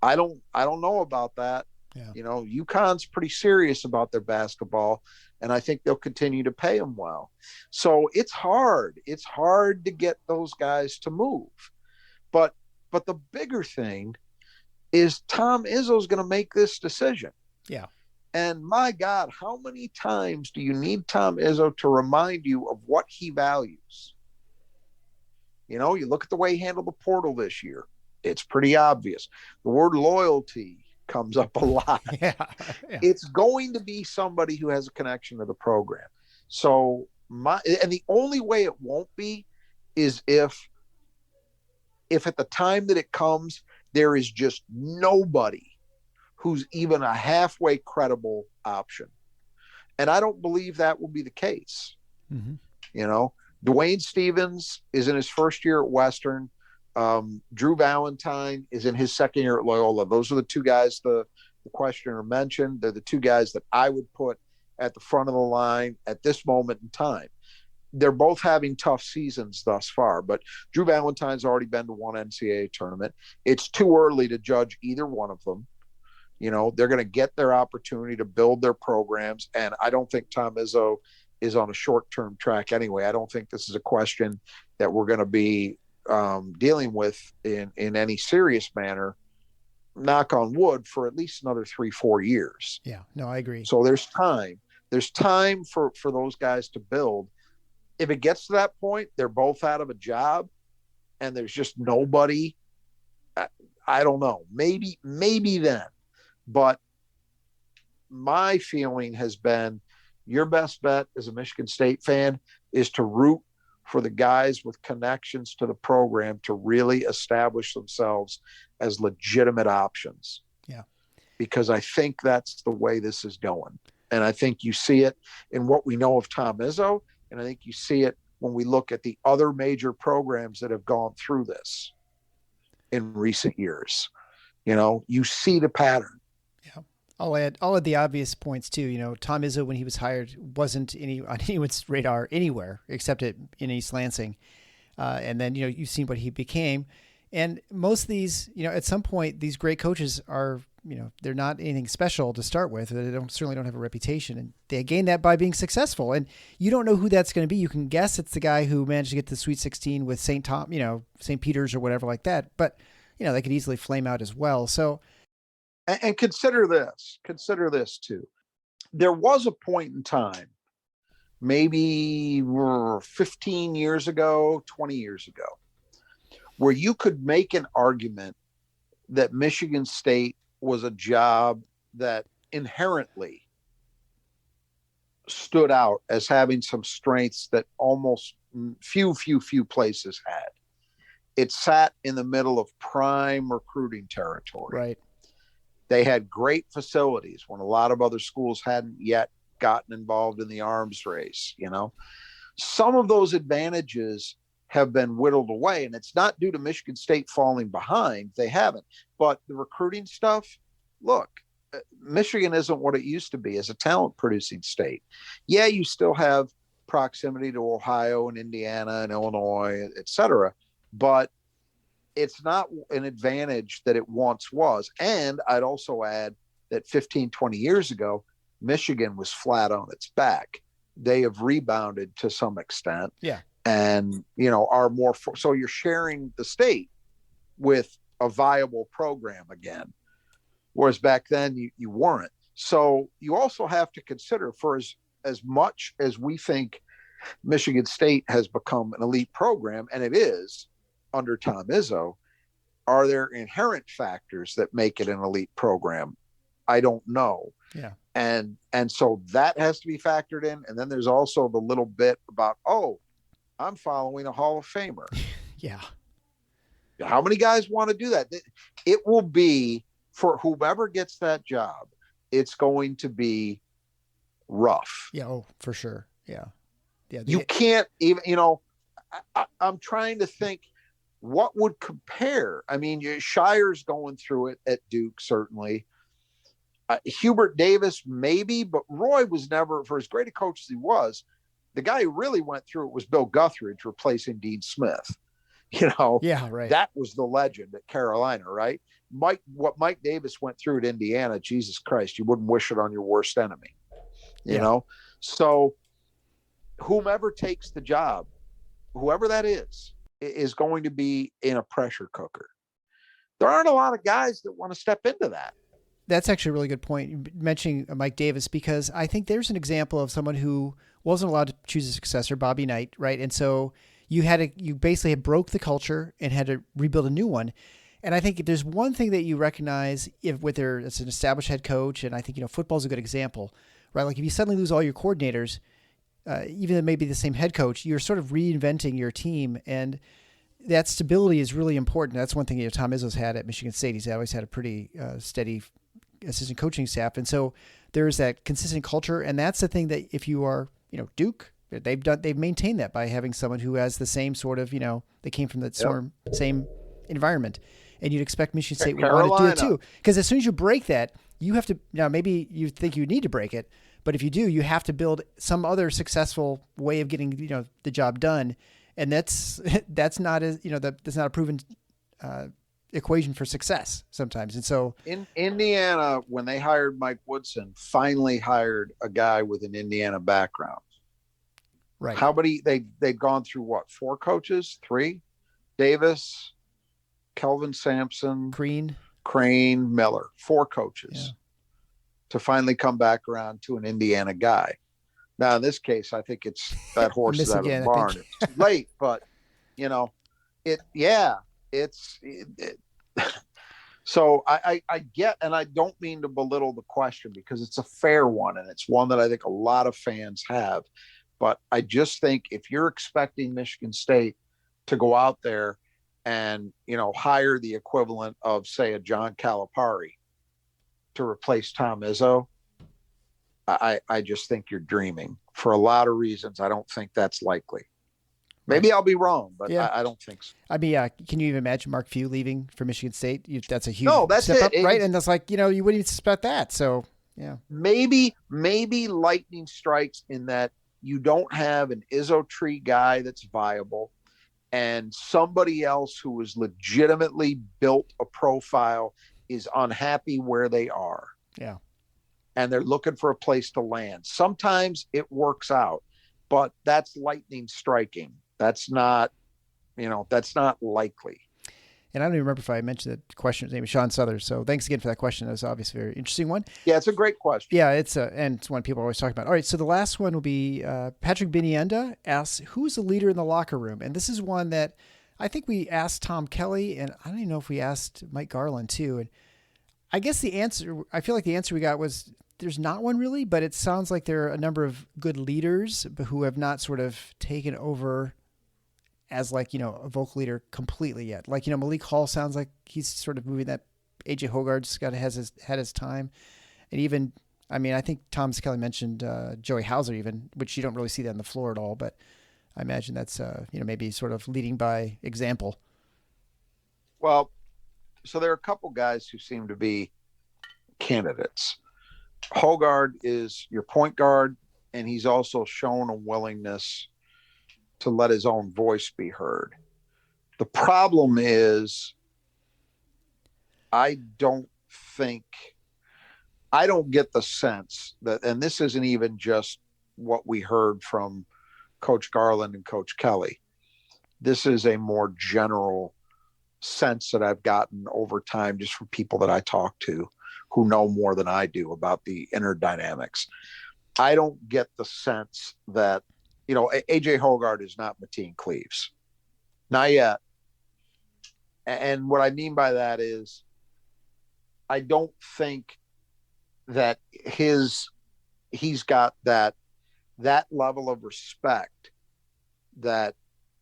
I don't know about that. Yeah. UConn's pretty serious about their basketball, and I think they'll continue to pay them well. So it's hard. It's hard to get those guys to move. But the bigger thing is Tom Izzo's going to make this decision. Yeah. And my God, how many times do you need Tom Izzo to remind you of what he values? You look at the way he handled the portal this year. It's pretty obvious. The word loyalty comes up a lot. Yeah. It's going to be somebody who has a connection to the program. So and the only way it won't be is if at the time that it comes, there is just nobody who's even a halfway credible option. And I don't believe that will be the case. Mm-hmm. Dwayne Stevens is in his first year at Western. Drew Valentine is in his second year at Loyola. Those are the two guys the questioner mentioned. They're the two guys that I would put at the front of the line at this moment in time. They're both having tough seasons thus far, but Drew Valentine's already been to one NCAA tournament. It's too early to judge either one of them. They're going to get their opportunity to build their programs, and I don't think Tom Izzo is on a short-term track anyway. I don't think this is a question that we're going to be dealing with in any serious manner, knock on wood, for at least another 3-4 years. Yeah, no, I agree. So there's time for those guys to build. If it gets to that point, they're both out of a job and there's just nobody, I don't know, maybe then, but my feeling has been your best bet as a Michigan State fan is to root for the guys with connections to the program to really establish themselves as legitimate options. Yeah. Because I think that's the way this is going. And I think you see it in what we know of Tom Izzo. And I think you see it when we look at the other major programs that have gone through this in recent years. You know, you see the pattern. Yeah. I'll add the obvious points too. You know, Tom Izzo, when he was hired, wasn't on anyone's radar anywhere except in East Lansing. And then, you know, you've seen what he became. And most of these, you know, at some point, these great coaches are, you know, they're not anything special to start with. They certainly don't have a reputation, and they gain that by being successful. And you don't know who that's going to be. You can guess it's the guy who managed to get to the Sweet 16 with St. Peter's or whatever like that. But, you know, they could easily flame out as well. So, and consider this too. There was a point in time, maybe 15 years ago, 20 years ago, where you could make an argument that Michigan State was a job that inherently stood out as having some strengths that almost few places had. It sat in the middle of prime recruiting territory. Right. They had great facilities when a lot of other schools hadn't yet gotten involved in the arms race. You know, some of those advantages have been whittled away, and it's not due to Michigan State falling behind. They haven't. But the recruiting stuff, look, Michigan isn't what it used to be as a talent producing state. Yeah, you still have proximity to Ohio and Indiana and Illinois, et cetera, but it's not an advantage that it once was. And I'd also add that 15, 20 years ago, Michigan was flat on its back. They have rebounded to some extent. Yeah. And, you know, are more, so you're sharing the state with a viable program again. Whereas back then you weren't. So you also have to consider, for as much as we think Michigan State has become an elite program, and it is under Tom Izzo, are there inherent factors that make it an elite program? I don't know. Yeah. And so that has to be factored in. And then there's also the little bit about, oh, I'm following a Hall of Famer. Yeah. How many guys want to do that? It will be, for whoever gets that job, it's going to be rough. Yeah. Oh, for sure. Yeah. Yeah. You can't even, you know, I'm trying to think what would compare. I mean, Shire's going through it at Duke, certainly. Hubert Davis, maybe, but Roy was never, for as great a coach as he was, the guy who really went through it was Bill Guthridge replacing Dean Smith. You know, yeah, right. That was the legend at Carolina, right? What Mike Davis went through at Indiana, Jesus Christ, you wouldn't wish it on your worst enemy, you know? So whomever takes the job, whoever that is going to be in a pressure cooker. There aren't a lot of guys that want to step into that. That's actually a really good point, mentioning Mike Davis, because I think there's an example of someone who wasn't allowed to choose a successor, Bobby Knight, right? And so you basically had broke the culture and had to rebuild a new one. And I think if there's one thing that you recognize it's an established head coach, and I think, you know, football's a good example, right? Like if you suddenly lose all your coordinators, even though it may be the same head coach, you're sort of reinventing your team, and that stability is really important. That's one thing, you know, Tom Izzo's had at Michigan State. He's always had a pretty steady assistant coaching staff. And so there's that consistent culture. And that's the thing that if you are, you know, Duke, they've maintained that by having someone who has the same sort of, you know, they came from the same environment. And you'd expect Michigan State would want to do it too. Because as soon as you break that, you have to, now maybe you think you need to break it, but if you do, you have to build some other successful way of getting, you know, the job done. And that's not a proven equation for success sometimes. And so in Indiana, when they hired Mike Woodson, finally hired a guy with an Indiana background. Right. How many they've gone through what, 4 coaches? 3? Davis, Kelvin Sampson, Crane, Miller, 4 coaches to finally come back around to an Indiana guy. Now, in this case, I think it's that horse is out of the barn. It's too late, So I get, and I don't mean to belittle the question because it's a fair one and it's one that I think a lot of fans have. But I just think if you're expecting Michigan State to go out there and, hire the equivalent of, say, a John Calipari to replace Tom Izzo, I just think you're dreaming for a lot of reasons. I don't think that's likely. Maybe I'll be wrong, but Yeah. I don't think so. I mean, can you even imagine Mark Few leaving for Michigan State? That's a huge that's step it. up, right? And that's like, you wouldn't even suspect that. So, yeah. Maybe lightning strikes in that you don't have an Izzo tree guy that's viable and somebody else who has legitimately built a profile is unhappy where they are. Yeah. And they're looking for a place to land. Sometimes it works out, but that's lightning striking. That's not likely. And I don't even remember if I mentioned the questioner's name is Sean Southers. So thanks again for that question. That was obviously a very interesting one. Yeah, it's a great question. Yeah, and it's one people always talk about. All right, so the last one will be Patrick Binienda asks, who's the leader in the locker room? And this is one that I think we asked Tom Kelly, and I don't even know if we asked Mike Garland too. And I guess I feel like the answer we got was there's not one really, but it sounds like there are a number of good leaders who have not sort of taken over as like, a vocal leader completely yet. Like, Malik Hall sounds like he's sort of moving that. AJ Hogarth's had his time. And even, I think Tom Kelly mentioned Joey Hauser even, which you don't really see that on the floor at all, but I imagine that's, maybe sort of leading by example. Well, so there are a couple guys who seem to be candidates. Hogarth is your point guard, and he's also shown a willingness to let his own voice be heard. The problem is I don't get the sense that, and this isn't even just what we heard from Coach Garland and Coach Kelly. This is a more general sense that I've gotten over time just from people that I talk to who know more than I do about the inner dynamics. I don't get the sense that, AJ Hogarth is not Mateen Cleaves. Not yet. And what I mean by that is I don't think that he's got that level of respect that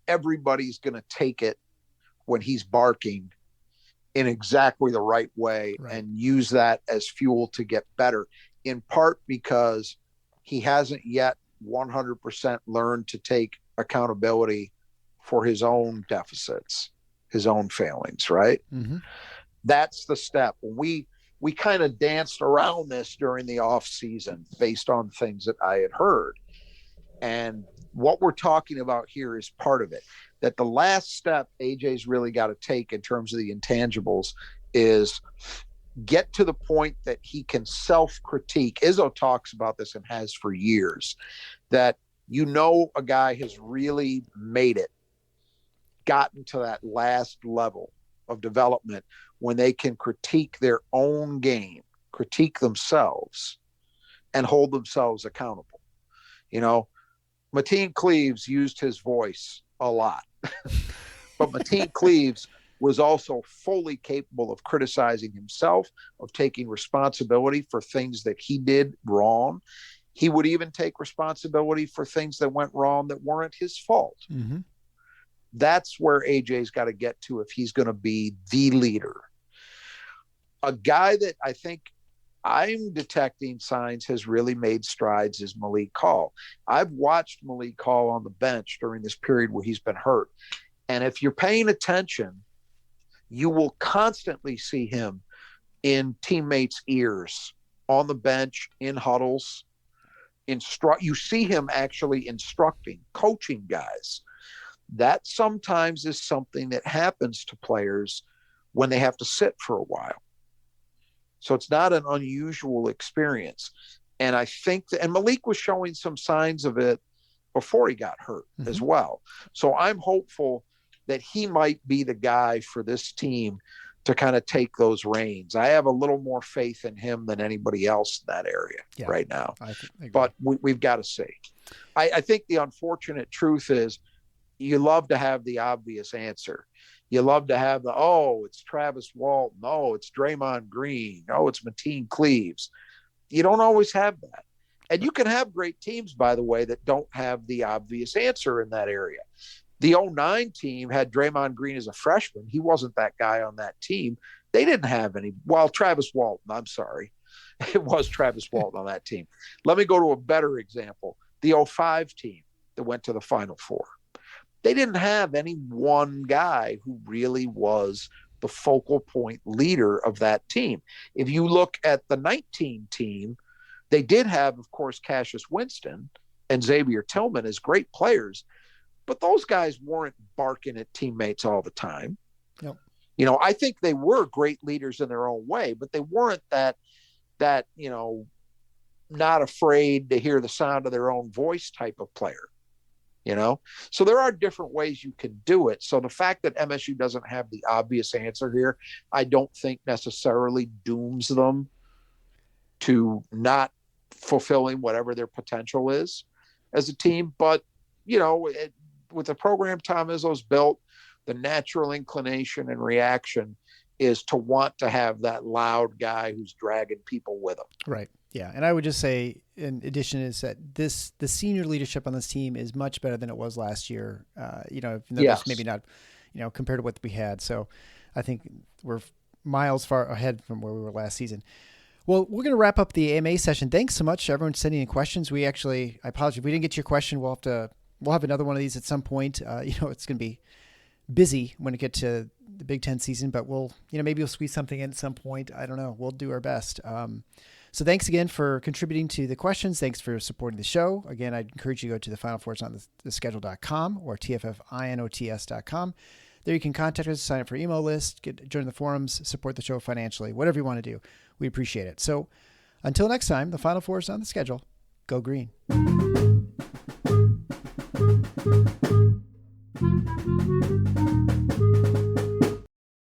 everybody's going to take it when he's barking in exactly the right way, right, and use that as fuel to get better, in part because he hasn't yet 100% learned to take accountability for his own deficits, his own failings, right? Mm-hmm. That's the step. We kind of danced around this during the off season based on things that I had heard. And what we're talking about here is part of it. That the last step AJ's really got to take in terms of the intangibles is get to the point that he can self-critique. Izzo talks about this and has for years, that a guy has really made it, gotten to that last level of development when they can critique their own game, critique themselves, and hold themselves accountable. Mateen Cleaves used his voice a lot, but Mateen Cleaves was also fully capable of criticizing himself, of taking responsibility for things that he did wrong. He would even take responsibility for things that went wrong that weren't his fault. Mm-hmm. That's where AJ's got to get to if he's going to be the leader. A guy that I think I'm detecting signs has really made strides is Malik Hall. I've watched Malik Hall on the bench during this period where he's been hurt. And if you're paying attention, you will constantly see him in teammates' ears, on the bench, in huddles. You see him actually instructing, coaching guys. That sometimes is something that happens to players when they have to sit for a while. So it's not an unusual experience. And I think and Malik was showing some signs of it before he got hurt as well. So I'm hopeful that he might be the guy for this team to kind of take those reins. I have a little more faith in him than anybody else in that area right now. I agree. But we've got to see. I think the unfortunate truth is, you love to have the obvious answer. You love to have the, oh, it's Travis Walton. Oh, it's Draymond Green. Oh, it's Mateen Cleaves. You don't always have that. And you can have great teams, by the way, that don't have the obvious answer in that area. The 09 team had Draymond Green as a freshman. He wasn't that guy on that team. They didn't have any. Well, Travis Walton, I'm sorry. It was Travis Walton on that team. Let me go to a better example. The 05 team that went to the Final Four. They didn't have any one guy who really was the focal point leader of that team. If you look at the 19 team, they did have, of course, Cassius Winston and Xavier Tillman as great players, but those guys weren't barking at teammates all the time. Nope. You know, I think they were great leaders in their own way, but they weren't that, you know, not afraid to hear the sound of their own voice type of player, you know? So there are different ways you can do it. So the fact that MSU doesn't have the obvious answer here, I don't think necessarily dooms them to not fulfilling whatever their potential is as a team. But, you know, with the program Tom Izzo's built, the natural inclination and reaction is to want to have that loud guy who's dragging people with him. Right. Yeah. And I would just say, in addition, is that the senior leadership on this team is much better than it was last year. You know, Yes. maybe not, you know, compared to what we had. So I think we're miles far ahead from where we were last season. Well, we're going to wrap up the AMA session. Thanks so much, everyone, sending in questions. I apologize if we didn't get to your question. We'll have another one of these at some point. You know, it's going to be busy when it gets to the Big Ten season, but maybe we'll squeeze something in at some point. I don't know. We'll do our best. So thanks again for contributing to the questions. Thanks for supporting the show. Again, I'd encourage you to go to the Final Fours on the schedule.com or tffinots.com. There you can contact us, sign up for email list, join the forums, support the show financially, whatever you want to do. We appreciate it. So until next time, the Final Four is on the schedule. Go green.